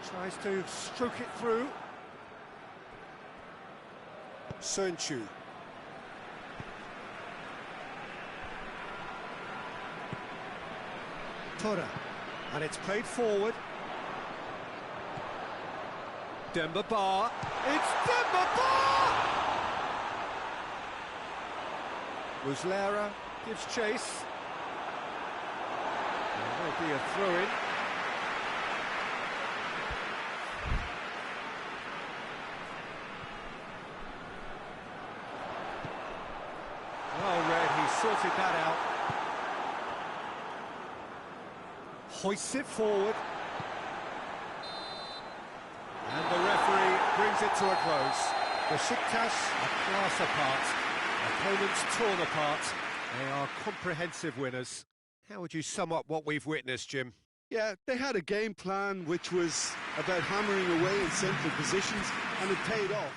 A: Tries to stroke it through. Sönchu. Tora. And it's played forward. Dembaba. It's Dembaba! Muslera gives chase. There'll be a throw-in. Well read, he sorted that out. Hoists it forward. And the referee brings it to a close. Besiktas are class apart. Opponents torn apart. They are comprehensive winners. How would you sum up what we've witnessed, Jim?
B: Yeah, they had a game plan which was about hammering away in central positions, and it paid off.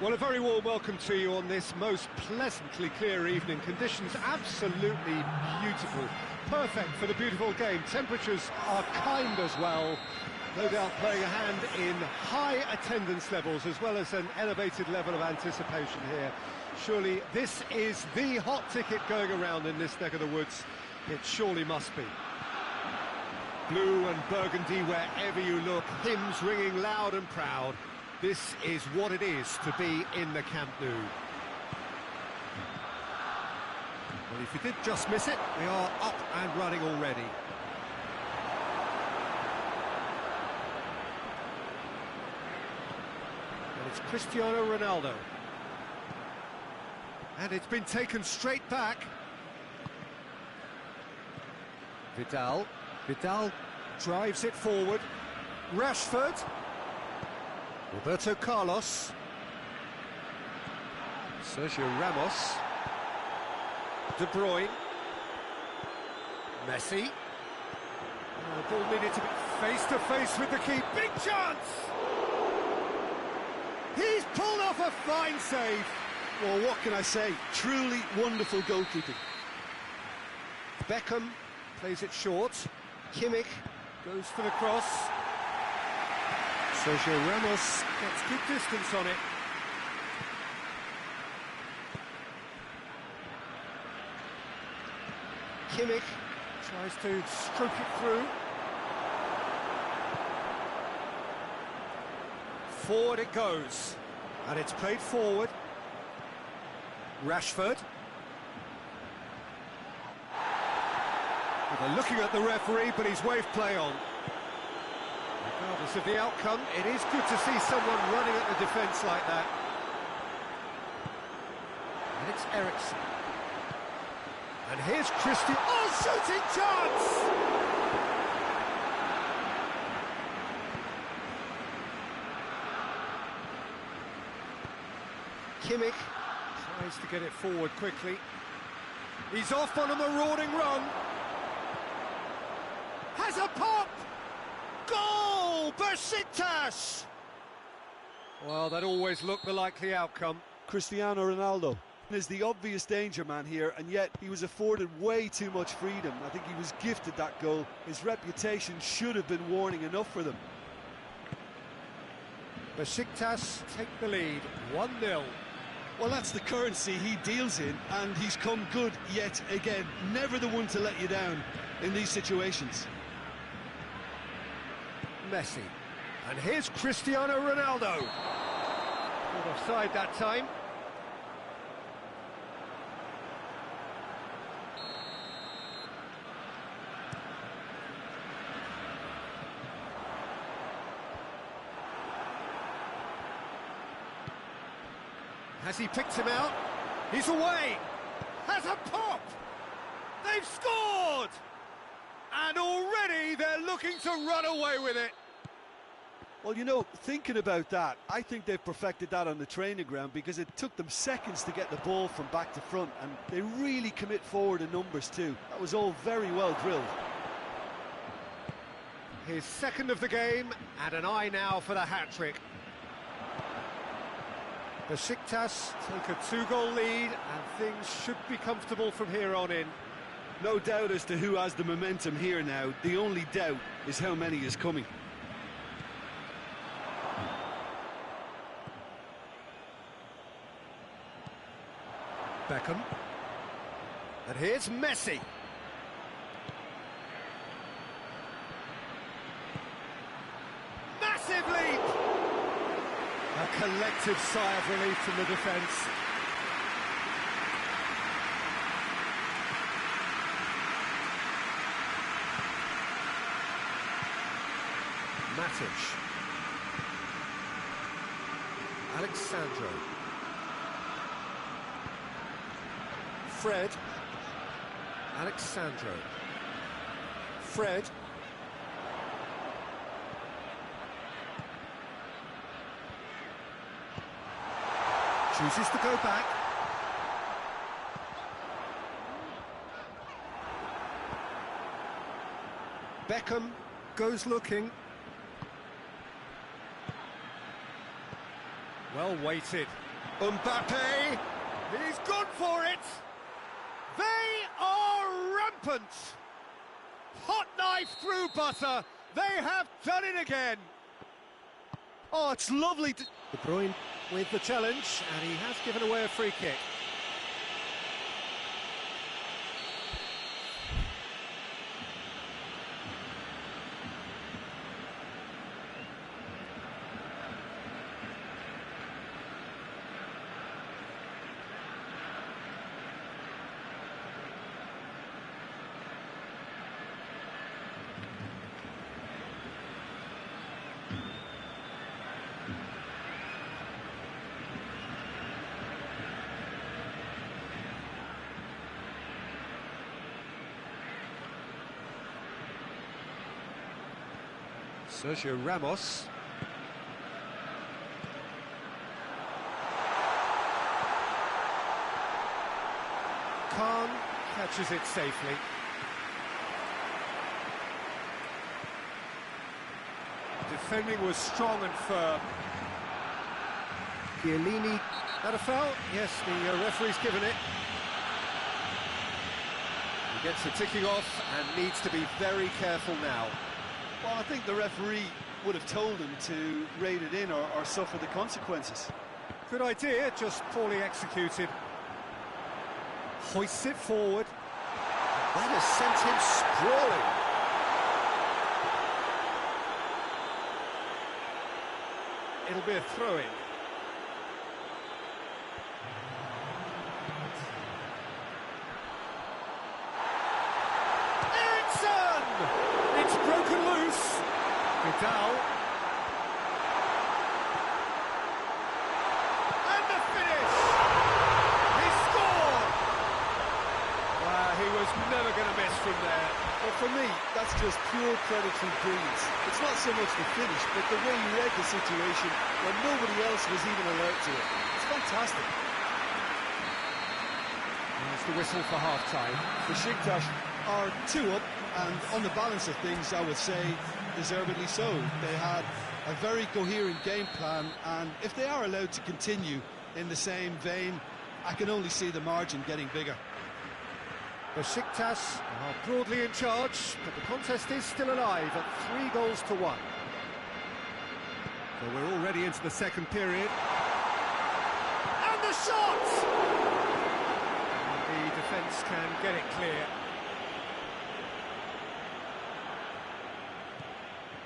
A: Well, a very warm welcome to you on this most pleasantly clear evening. Conditions absolutely beautiful. Perfect for the beautiful game. Temperatures are kind as well. No doubt playing a hand in high attendance levels as well as an elevated level of anticipation here. Surely this is the hot ticket going around in this neck of the woods. It surely must be. Blue and burgundy wherever you look, hymns ringing loud and proud. This is what it is to be in the Camp Nou. Well, if you did just miss it, we are up and running already. And it's Cristiano Ronaldo. And it's been taken straight back. Vidal drives it forward. Rashford. Roberto Carlos. Sergio Ramos. De Bruyne. Messi. The ball needed to be face to face with the keeper. Big chance! He's pulled off a fine save.
B: Well, what can I say? Truly wonderful goalkeeping.
A: Beckham plays it short. Kimmich goes for the cross. Sergio Ramos gets good distance on it. Kimmich tries to stroke it through. Forward it goes. And it's played forward. Rashford. Well, they're looking at the referee, but he's waved play on. Regardless of the outcome, it is good to see someone running at the defence like that. And it's Eriksen. And here's Christian. Oh, shooting chance! Kimmich tries to get it forward quickly. He's off on a marauding run. Has a pop! Goal! Besiktas! Well, that always looked the likely outcome.
B: Cristiano Ronaldo is the obvious danger man here, and yet he was afforded way too much freedom. I think he was gifted that goal. His reputation should have been warning enough for them.
A: Besiktas take the lead, 1-0.
B: Well, that's the currency he deals in, and he's come good yet again. Never the one to let you down in these situations.
A: Messi. And here's Cristiano Ronaldo. Not offside that time. Has he picked him out? He's away! Has a pop! They've scored! And already they're looking to run away with it.
B: Well, you know, thinking about that, I think they've perfected that on the training ground because it took them seconds to get the ball from back to front, and they really commit forward in numbers too. That was all very well drilled.
A: His second of the game, and an eye now for the hat-trick. Besiktas take a 2-goal lead, and things should be comfortable from here on in.
B: No doubt as to who has the momentum here now. The only doubt is how many is coming.
A: Beckham. And here's Messi. Massive leap! A collective sigh of relief from the defence. Matic. Alexandro. Fred. Alexandro. Fred. Chooses to go back. Beckham goes looking. Well weighted. Mbappe, he's gone for it. They are rampant. Hot knife through butter. They have done it again.
B: Oh, it's lovely to...
A: De Bruyne with the challenge, and he has given away a free kick. Sergio Ramos. Khan catches it safely. Defending was strong and firm. Chiellini, that a foul? Yes, the referee's given it. He gets the ticking off and needs to be very careful now.
B: Well, I think the referee would have told him to rein it in or suffer the consequences.
A: Good idea, just poorly executed. Hoists it forward. That has sent him sprawling. It'll be a throw-in. It's broken loose. Vidal. And the finish. He scored. Wow, he was never going to miss from there.
B: Well, for me, that's just pure predatory brilliance. It's not so much the finish, but the way he read the situation when nobody else was even alert to it. It's fantastic.
A: There's the whistle for half-time.
B: Besiktas are 2 up, and on the balance of things, I would say, deservedly so. They had a very coherent game plan, and if they are allowed to continue in the same vein, I can only see the margin getting bigger.
A: Besiktas are broadly in charge, but the contest is still alive at 3-1. So we're already into the second period. And the shot! And the defence can get it clear.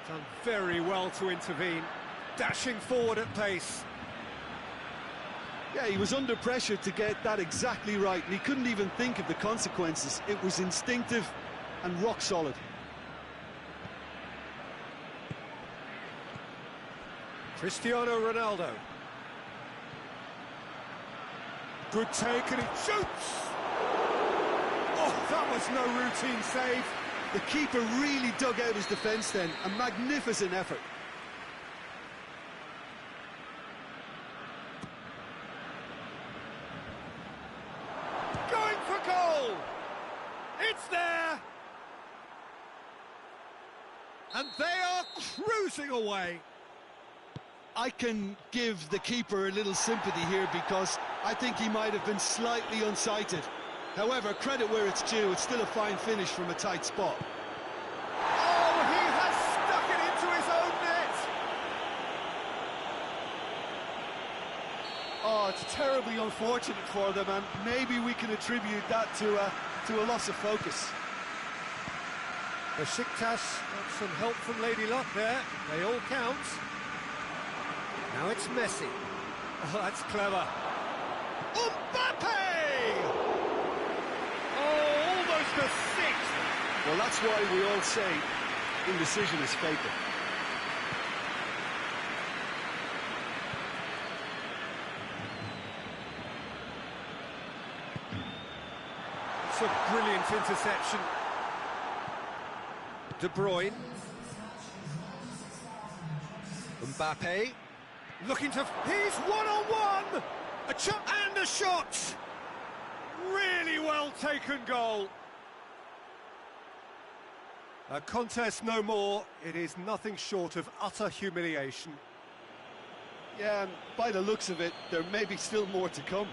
A: Done very well to intervene, dashing forward at pace.
B: Yeah, he was under pressure to get that exactly right, and he couldn't even think of the consequences. It was instinctive and rock solid.
A: Cristiano Ronaldo. Good take, and he shoots! Oh, that was no routine save.
B: The keeper really dug out his defence then. A magnificent effort.
A: Going for goal! It's there! And they are cruising away.
B: I can give the keeper a little sympathy here because I think he might have been slightly unsighted. However, credit where it's due, it's still a fine finish from a tight spot.
A: Oh, he has stuck it into his own net!
B: Oh, it's terribly unfortunate for them, and maybe we can attribute that to a loss of focus.
A: Besiktas got some help from Lady Luck there. They all count. Now it's Messi. Oh, that's clever. Mbappe! Oh, almost a sixth.
B: Well, that's why we all say indecision is fatal.
A: It's a brilliant interception. De Bruyne. Mbappe. Looking to... He's one-on-one! A chop and a shot! Really well taken goal. A contest no more. It is nothing short of utter humiliation.
B: Yeah, and by the looks of it, there may be still more to come.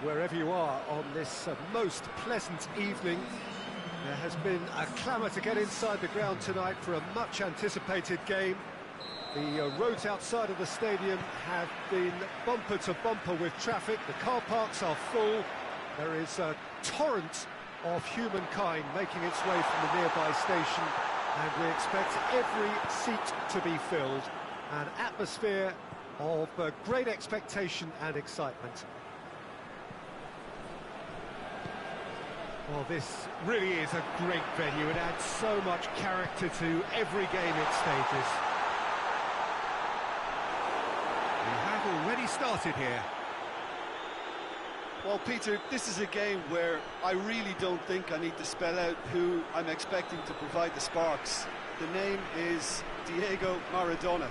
A: wherever you are on this most pleasant evening. There has been a clamour to get inside the ground tonight for a much-anticipated game. The roads outside of the stadium have been bumper to bumper with traffic. The car parks are full. There is a torrent of humankind making its way from the nearby station, and we expect every seat to be filled. An atmosphere of great expectation and excitement. Well, this really is a great venue. It adds so much character to every game it stages. We have already started here.
B: Well, Peter, this is a game where I really don't think I need to spell out who I'm expecting to provide the sparks. The name is Diego Maradona.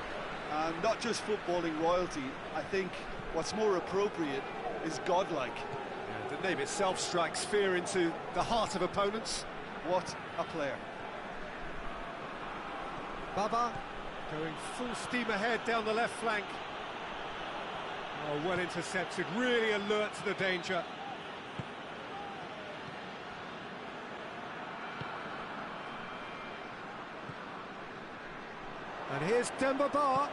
B: And not just footballing royalty, I think what's more appropriate is godlike.
A: Yeah, the name itself strikes fear into the heart of opponents.
B: What a player.
A: Baba going full steam ahead down the left flank. Oh, well intercepted, really alert to the danger. And here's Demba Ba.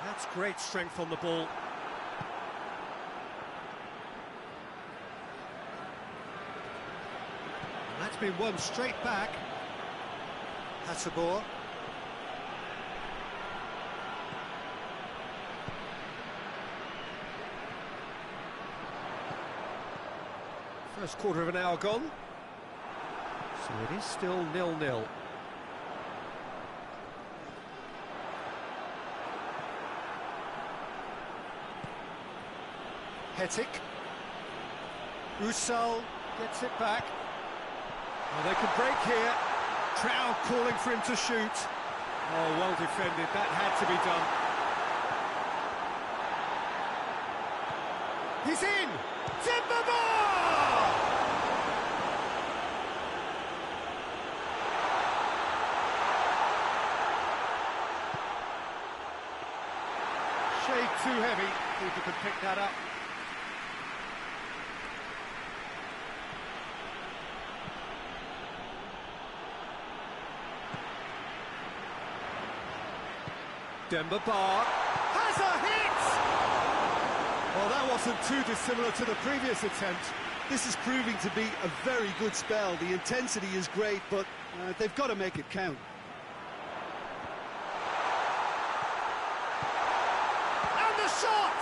A: That's great strength on the ball. And that's been won straight back. Hasabor. First quarter of an hour gone. So it is still 0-0. Hetic. Usal gets it back. Well, they can break here. Trout calling for him to shoot. Oh, well defended. That had to be done. He's in! Demba Ba! Shade too heavy. Keeper could pick that up. Demba Ba has a hit! Well, that wasn't too dissimilar to the previous attempt.
B: This is proving to be a very good spell. The intensity is great, but they've got to make it count.
A: And the shot!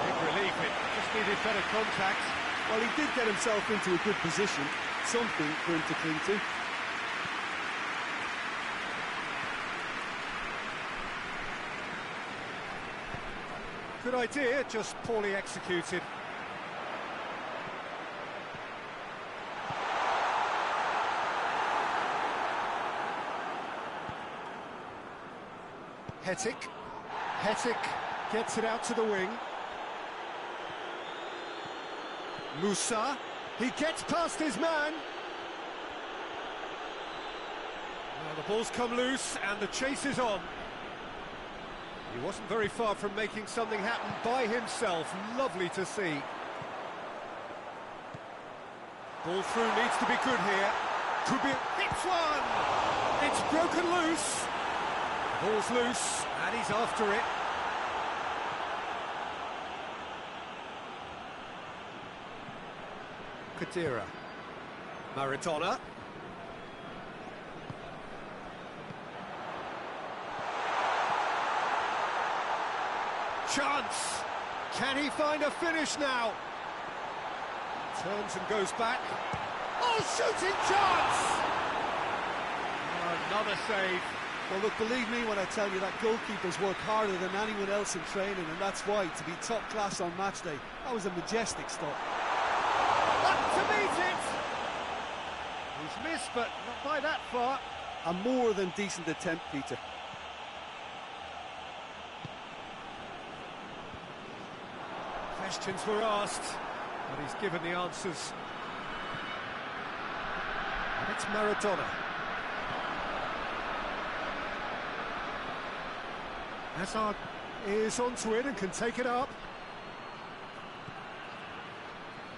A: Big relief, it just needed better contact.
B: Well, he did get himself into a good position, something for him to cling to.
A: Good idea, just poorly executed. Hetic. Hetic gets it out to the wing. Musa. He gets past his man. Well, the ball's come loose and the chase is on. He wasn't very far from making something happen by himself. Lovely to see. Ball through needs to be good here. Could be... Hits one! It's broken loose. Ball's loose, and he's after it. Kadira. Maradona. Chance! Can he find a finish now? Turns and goes back. Oh, shooting chance! Oh, another save.
B: Well, look, believe me when I tell you that goalkeepers work harder than anyone else in training, and that's why, to be top class on match day, that was a majestic stop.
A: Up to meet it! He's missed, but not by that far.
B: A more than decent attempt, Peter.
A: Questions were asked, but he's given the answers. And it's Maradona. Hazard is onto it and can take it up.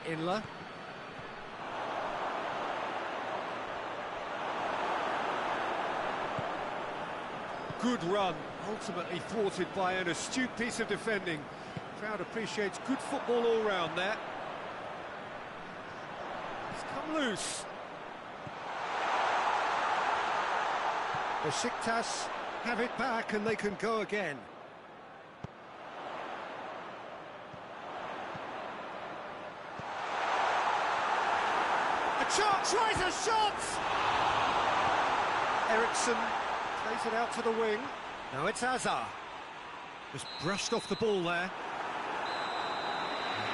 A: Inler. Good run, ultimately thwarted by an astute piece of defending. Crowd appreciates good football all round there. It's come loose. Besiktas have it back and they can go again. A chance, tries a shot! Eriksson plays it out to the wing. Now it's Hazard. Just brushed off the ball there.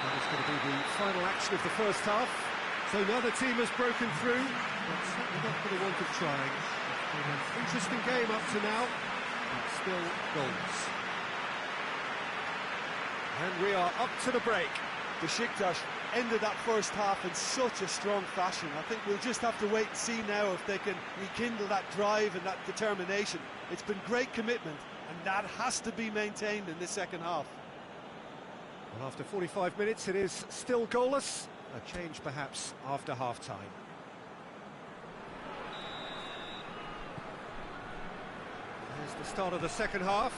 A: That is going to be the final action of the first half. So neither team has broken through, but certainly not for the want of trying. It's been an interesting game up to now, but still goals. And we are up to the break.
B: Besiktas ended that first half in such a strong fashion. I think we'll just have to wait and see now if they can rekindle that drive and that determination. It's been great commitment, and that has to be maintained in this second half.
A: Well, after 45 minutes, it is still goalless. A change, perhaps, after half-time. There's the start of the second half.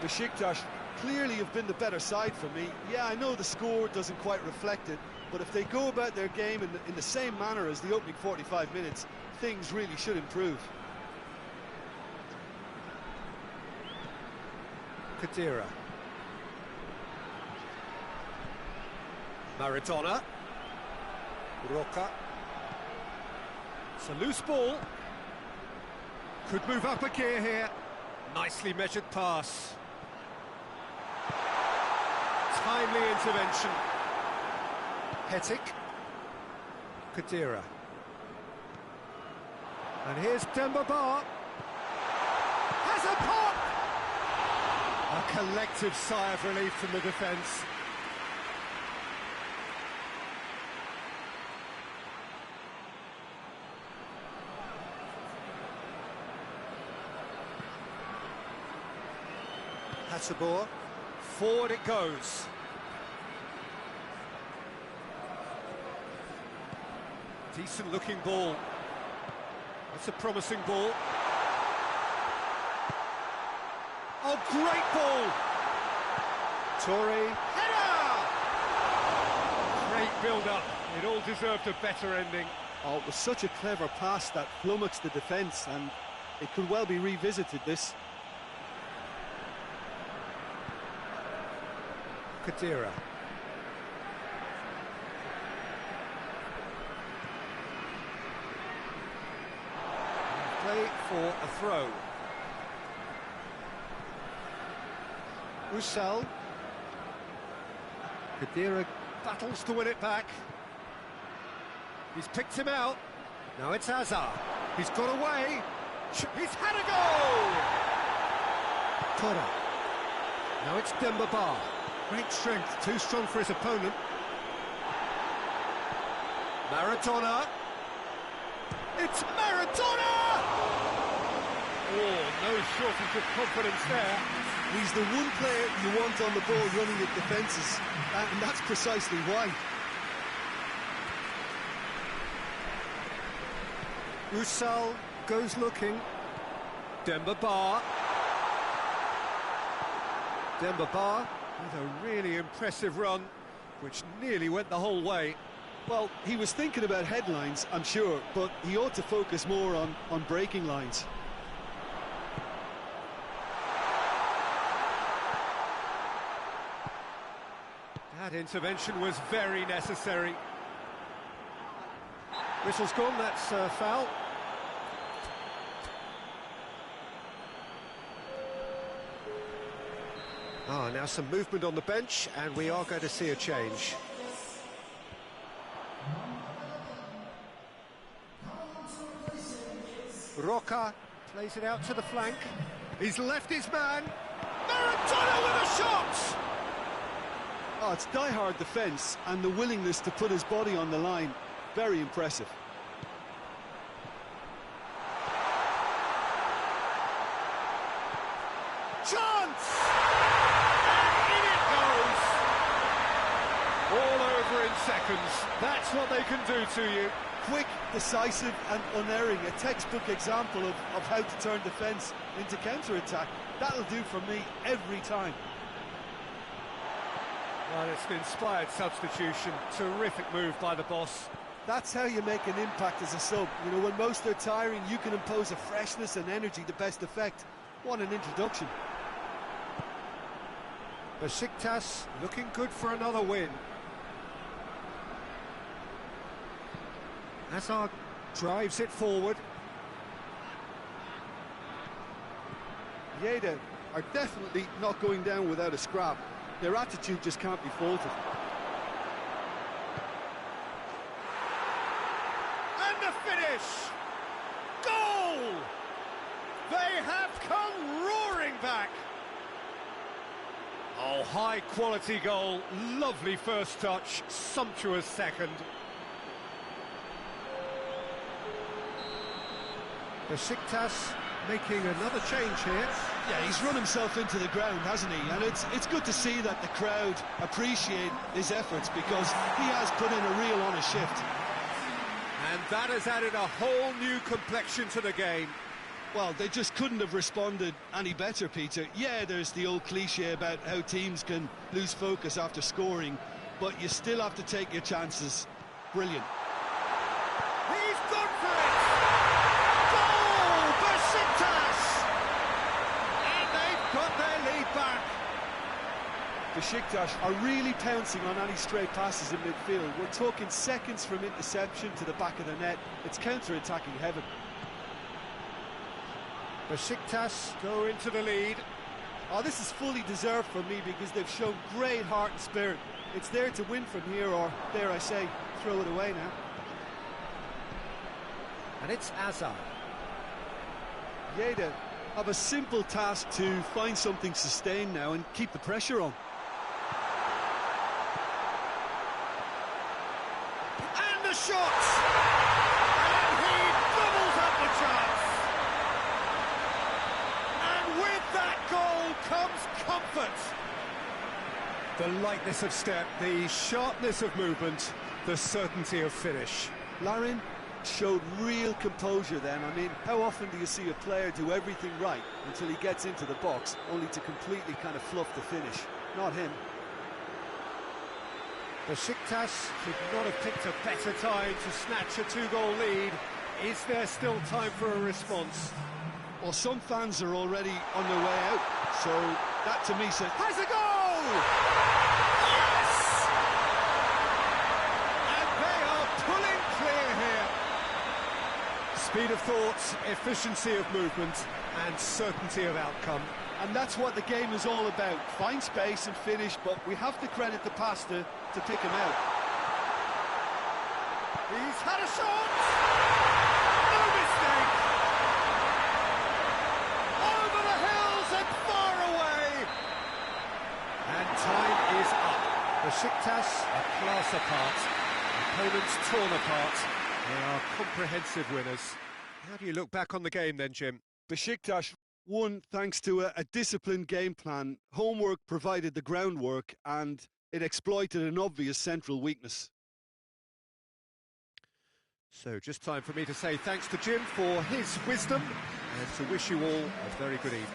B: Besiktas clearly have been the better side for me. Yeah, I know the score doesn't quite reflect it, but if they go about their game in the same manner as the opening 45 minutes, things really should improve.
A: Kadira. Maradona. Roca. It's a loose ball. Could move up a gear here. Nicely measured pass. Timely intervention. Hetic. Kadira. And here's Demba Ba. Has a pop! A collective sigh of relief from the defence. Hatsabor, forward it goes. Decent looking ball. That's a promising ball. Oh, great ball! Torre, header! Great build-up. It all deserved a better ending.
B: Oh, it was such a clever pass that flummoxed the defence, and it could well be revisited, this.
A: Kadira. Play for a throw. Roussel. Kadira battles to win it back. He's picked him out. Now it's Hazard. He's got away. He's had a goal! Torre. Now it's Demba Ba. Great strength, too strong for his opponent. Maradona. It's Maradona! Oh, no shortage of confidence there.
B: He's the one player you want on the ball running at defences, and that's precisely why.
A: Roussel goes looking. Demba Ba. Demba Ba with a really impressive run, which nearly went the whole way.
B: Well, he was thinking about headlines, I'm sure, but he ought to focus more on breaking lines.
A: That intervention was very necessary. Whistle's gone, that's a foul. Now some movement on the bench, and we are going to see a change. Roca plays it out to the flank. He's left his man. Maradona with a shot!
B: Oh, it's die-hard defence and the willingness to put his body on the line. Very impressive.
A: seconds, that's what they can do to you.
B: Quick, decisive and unerring, a textbook example of how to turn defence into counter-attack. That'll do for me every time.
A: Well, it's an inspired substitution, terrific move by the boss.
B: That's how you make an impact as a sub. You know, when most are tiring, you can impose a freshness and energy to best effect. What an introduction.
A: Besiktas looking good for another win. Hazard drives it forward.
B: Lleida are definitely not going down without a scrap. Their attitude just can't be faulted.
A: And the finish! Goal! They have come roaring back. Oh, high-quality goal, lovely first touch, sumptuous second. Besiktas making another change here.
B: Yeah, he's run himself into the ground, hasn't he? And it's good to see that the crowd appreciate his efforts, because he has put in a real honest shift.
A: And that has added a whole new complexion to the game.
B: Well, they just couldn't have responded any better, Peter. Yeah, there's the old cliche about how teams can lose focus after scoring, but you still have to take your chances. Brilliant.
A: He's gone for it! Goal! Besiktas! And they've got their lead back.
B: Besiktas are really pouncing on any stray passes in midfield. We're talking seconds from interception to the back of the net. It's counter-attacking heaven.
A: Besiktas go into the lead.
B: Oh, this is fully deserved for me, because they've shown great heart and spirit. It's there to win from here, or, dare I say, throw it away now.
A: And it's Hazard.
B: Lleida have a simple task to find something sustained now and keep the pressure on.
A: And the shot! And he doubles up the chance! With that goal comes comfort. The lightness of step, the sharpness of movement, the certainty of finish.
B: Larin showed real composure then. I mean, how often do you see a player do everything right until he gets into the box, only to completely kind of fluff the finish? Not him.
A: Besiktas could not have picked a better time to snatch a two-goal lead. Is there still time for a response?
B: Well, some fans are already on their way out, so that to me says...
A: Has a goal! Yes! And they are pulling clear here. Speed of thought, efficiency of movement, and certainty of outcome.
B: And that's what the game is all about. Find space and finish, but we have to credit the pastor to pick him out.
A: He's had a shot! No mistake! Over the hills and far away! And time is up. Besiktas a class apart. Opponents torn apart. They are comprehensive winners. How do you look back on the game then, Jim?
B: Besiktas won thanks to a disciplined game plan. Homework provided the groundwork, and it exploited an obvious central weakness.
A: So just time for me to say thanks to Jim for his wisdom and to wish you all a very good evening.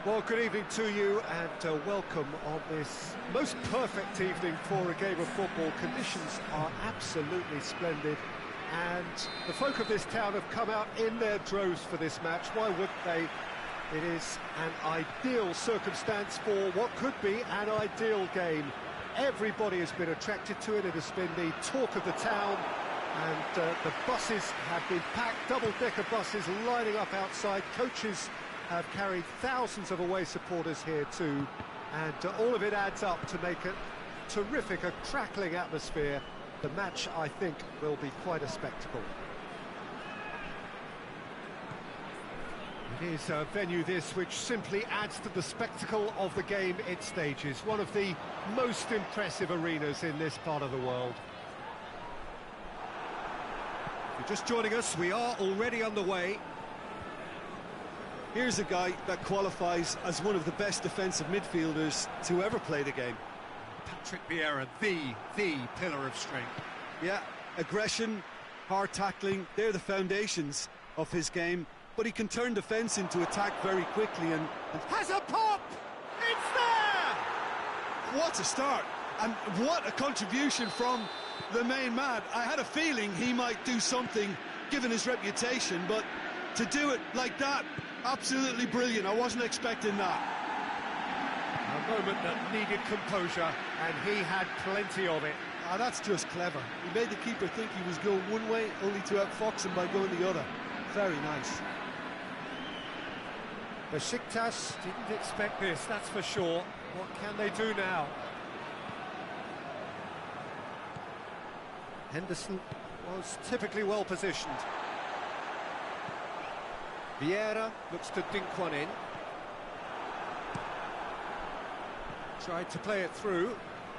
A: Well, good evening to you and welcome on this most perfect evening for a game of football. Conditions are absolutely splendid and the folk of this town have come out in their droves for this match. Why wouldn't they? It is an ideal circumstance for what could be an ideal game. Everybody has been attracted to it. It has been the talk of the town and the buses have been packed, double-decker buses lining up outside. Coaches have carried thousands of away supporters here too, and all of it adds up to make a terrific, a crackling atmosphere. The match, I think, will be quite a spectacle. It is a venue this which simply adds to the spectacle of the game it stages. One of the most impressive arenas in this part of the world. If you're just joining us, we are already underway.
B: Here's a guy that qualifies as one of the best defensive midfielders to ever play the game.
A: Patrick Vieira, the pillar of strength.
B: Yeah, aggression, hard tackling, they're the foundations of his game, but he can turn defence into attack very quickly and
A: has a pop! It's there!
B: What a start, and what a contribution from the main man. I had a feeling he might do something given his reputation, but to do it like that, absolutely brilliant. I wasn't expecting that.
A: A moment that needed composure, and he had plenty of it.
B: Ah, that's just clever. He made the keeper think he was going one way, only to outfox him by going the other. Very nice.
A: Besiktas didn't expect this, that's for sure. What can they do now? Henderson was typically well positioned. Vieira looks to dink one in. Tried to play it through.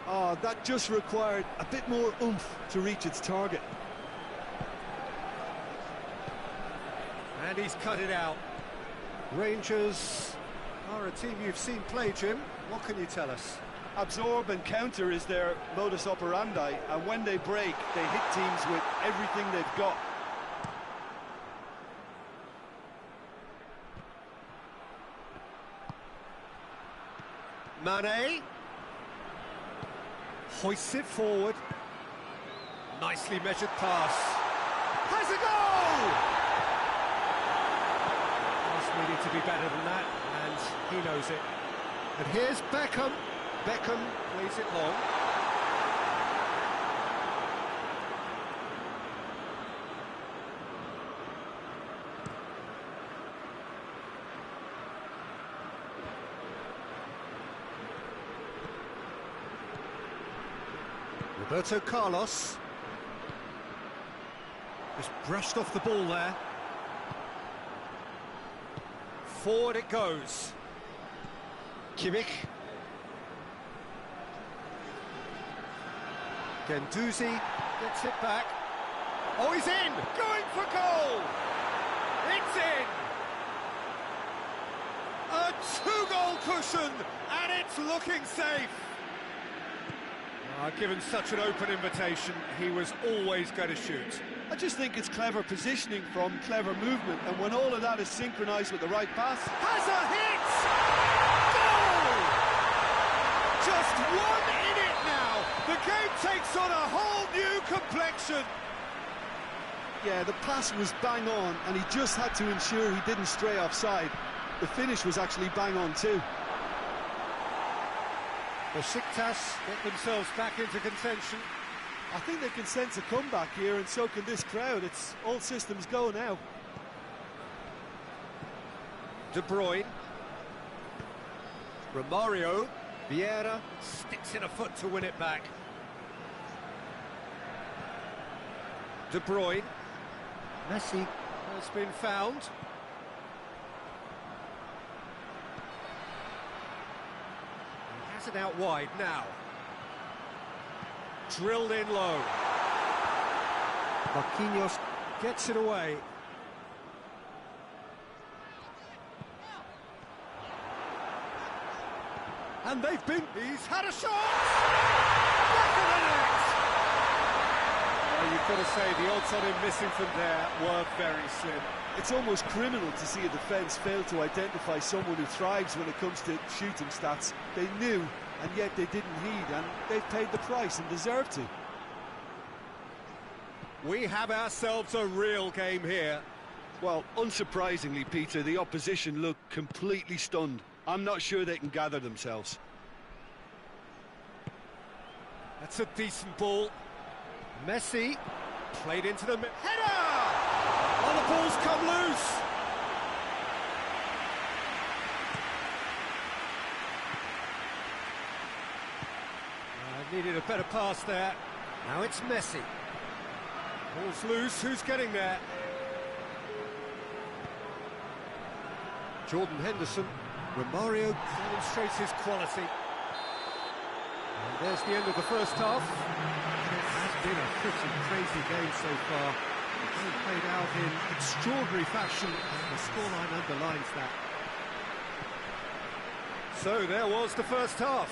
B: Oh, that just required a bit more oomph to reach its target.
A: And he's cut it out. Rangers are a team you've seen play, Jim. What can you tell us?
B: Absorb and counter is their modus operandi, and when they break, they hit teams with everything they've got.
A: Mane hoists it forward. Nicely measured pass. Has a goal! Pass needed to be better than that, and he knows it. And here's Beckham. Beckham plays it long. Roberto Carlos. Just brushed off the ball there. Forward it goes. Kimmich. Guendouzi gets it back. Oh, he's in! Going for goal! It's in! A two-goal cushion, and it's looking safe! Given such an open invitation, he was always going to shoot.
B: I just think it's clever positioning from clever movement, and when all of that is synchronised with the right pass...
A: Has a hit! Goal! Just one in it now! The game takes on a whole new complexion!
B: Yeah, the pass was bang on, and he just had to ensure he didn't stray offside. The finish was actually bang on too.
A: Besiktas get themselves back into contention.
B: I think they can sense a comeback here, and so can this crowd. It's all systems go now.
A: De Bruyne. Romario. Vieira sticks in a foot to win it back. De Bruyne. Messi has been found. He has it out wide now. Drilled in low. Marquinhos gets it away. And they've been... He's had a shot! Back of the net! Well, you've got to say the odds on him missing from there were very slim.
B: It's almost criminal to see a defence fail to identify someone who thrives when it comes to shooting stats. They knew, and yet they didn't heed, and they've paid the price and deserve to.
A: We have ourselves a real game here.
B: Well, unsurprisingly, Peter, the opposition look completely stunned. I'm not sure they can gather themselves.
A: That's a decent ball. Messi played into the... Header! Oh, the ball's come loose! Needed a better pass there. Now it's Messi. Ball's loose, who's getting there? Jordan Henderson. Romario demonstrates his quality. And there's the end of the first half. It has been a pretty crazy game so far. It's all played out in extraordinary fashion, and the scoreline underlines that. So there was the first half.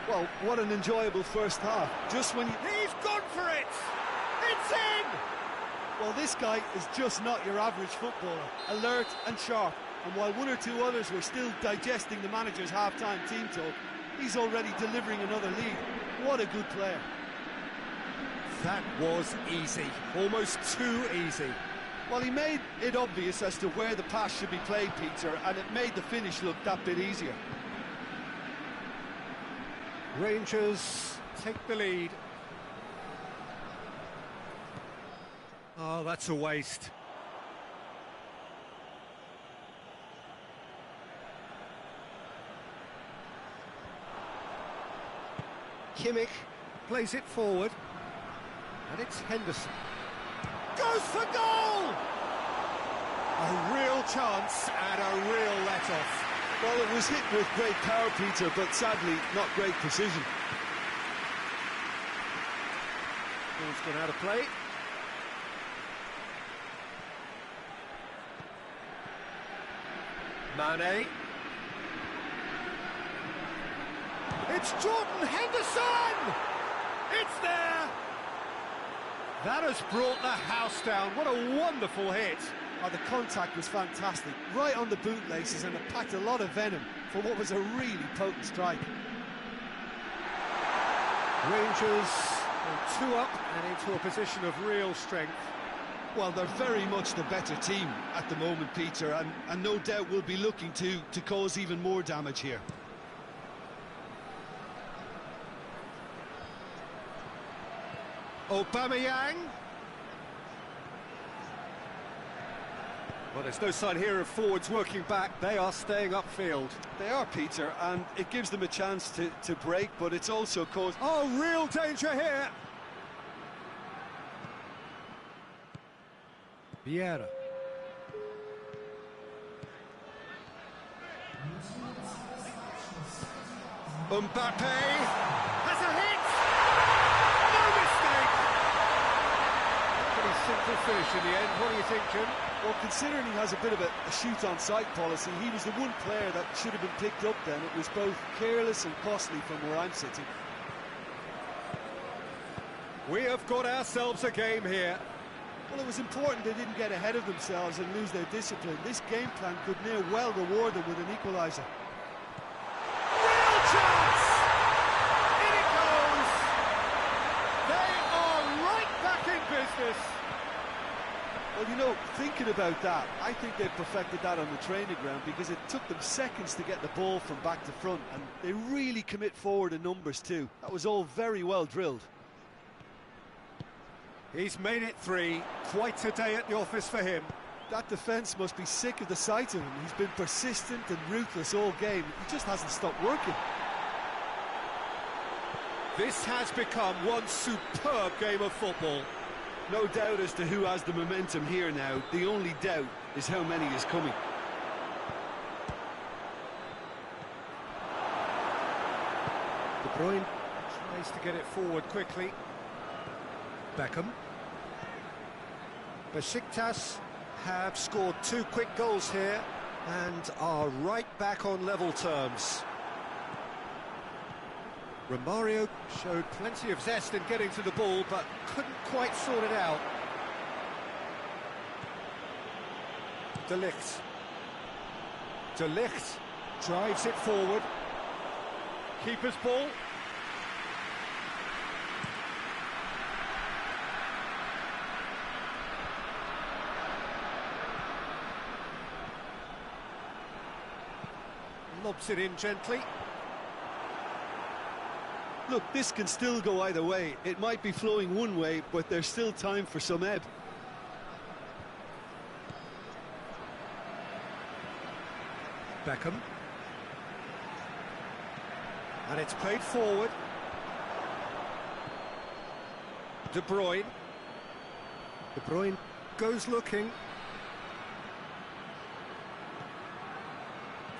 B: Well, what an enjoyable first half. Just when you...
A: He's gone for it! It's in!
B: Well, this guy is just not your average footballer. Alert and sharp. And while one or two others were still digesting the manager's half-time team talk, he's already delivering another lead. What a good player.
A: That was easy. Almost too easy.
B: Well, he made it obvious as to where the pass should be played, Peter, and it made the finish look that bit easier.
A: Rangers take the lead. Oh, that's a waste. Kimmich plays it forward, and it's Henderson. Goes for goal! A real chance and a real let-off.
B: Well, it was hit with great power, Peter, but sadly, not great precision.
A: Ball's gone out of play. Mane. It's Jordan Henderson! It's there! That has brought the house down. What a wonderful hit.
B: Oh, the contact was fantastic, right on the bootlaces, and it packed a lot of venom for what was a really potent strike.
A: Rangers are 2 up and into a position of real strength.
B: Well, they're very much the better team at the moment, Peter, and no doubt will be looking to cause even more damage here.
A: Aubameyang. Well, there's no sign here of forwards working back. They are staying upfield.
B: They are, Peter, and it gives them a chance to break, but it's also caused...
A: Oh, real danger here! Vieira. Mbappe has a hit! No mistake! Pretty simple finish in the end. What do you think, Jim?
B: Well, considering he has a bit of a shoot-on-sight policy, he was the one player that should have been picked up then. It was both careless and costly from where I'm sitting.
A: We have got ourselves a game here.
B: Well, it was important they didn't get ahead of themselves and lose their discipline. This game plan could near well reward them with an equaliser.
A: Real chance! In it goes! They are right back in business.
B: Well, you know, thinking about that, I think they perfected that on the training ground because it took them seconds to get the ball from back to front, and they really commit forward in numbers too. That was all very well drilled.
A: He's made it 3. Quite a day at the office for him.
B: That defence must be sick of the sight of him. He's been persistent and ruthless all game. He just hasn't stopped working.
A: This has become one superb game of football.
B: No doubt as to who has the momentum here now. The only doubt is how many is coming.
A: De Bruyne tries to get it forward quickly. Beckham. Besiktas have scored 2 quick goals here and are right back on level terms. Romario showed plenty of zest in getting to the ball, but couldn't quite sort it out. De Ligt. De Ligt drives it forward. Keeper's ball. Lobs it in gently.
B: Look, this can still go either way. It might be flowing one way, but there's still time for some ebb.
A: Beckham. And it's played forward. De Bruyne. De Bruyne goes looking.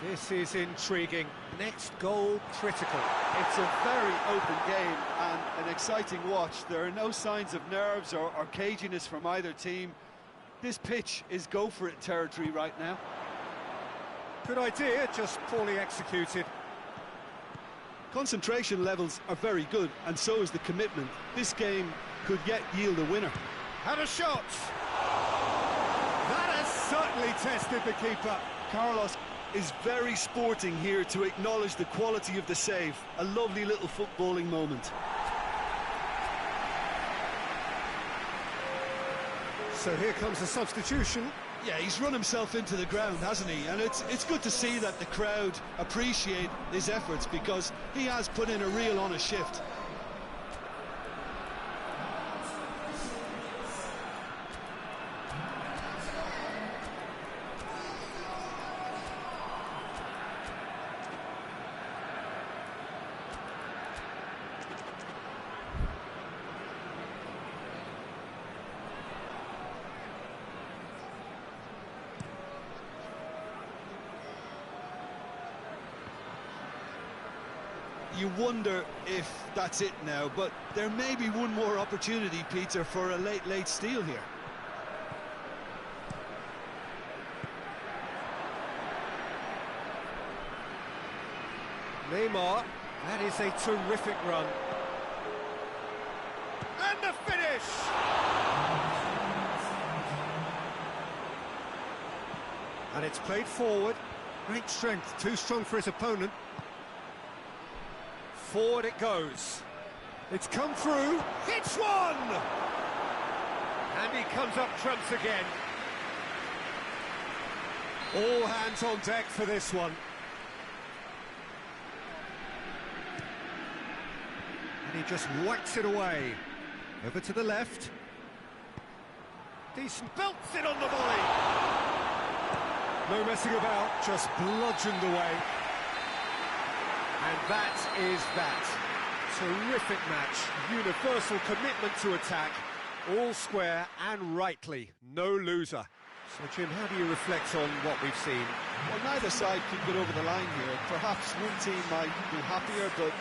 A: This is intriguing. Next goal critical.
B: It's a very open game and an exciting watch. There are no signs of nerves or caginess from either team. This pitch is go-for-it territory right now.
A: Good idea, just poorly executed.
B: Concentration levels are very good, and so is the commitment. This game could yet yield a winner.
A: Had a shot! That has certainly tested the keeper.
B: Carlos is very sporting here to acknowledge the quality of the save. A lovely little footballing moment.
A: So here comes the substitution.
B: Yeah, he's run himself into the ground, hasn't he? And it's good to see that the crowd appreciate his efforts because he has put in a real honest shift. You wonder if that's it now, but there may be one more opportunity, Peter, for a late steal here.
A: Neymar. That is a terrific run. And the finish! And it's played forward. Great strength, too strong for his opponent. Forward it goes. It's come through. It's one! And he comes up trumps again. All hands on deck for this one. And he just whacks it away. Over to the left. Decent, belts it on the volley. No messing about, just bludgeoned away. And that is that. Terrific match, universal commitment to attack, all square and rightly, no loser. So Jim, how do you reflect on what we've seen?
B: Well, neither side could get over the line here. Perhaps one team might be happier, but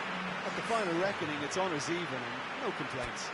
B: at the final reckoning, it's honours even and no complaints.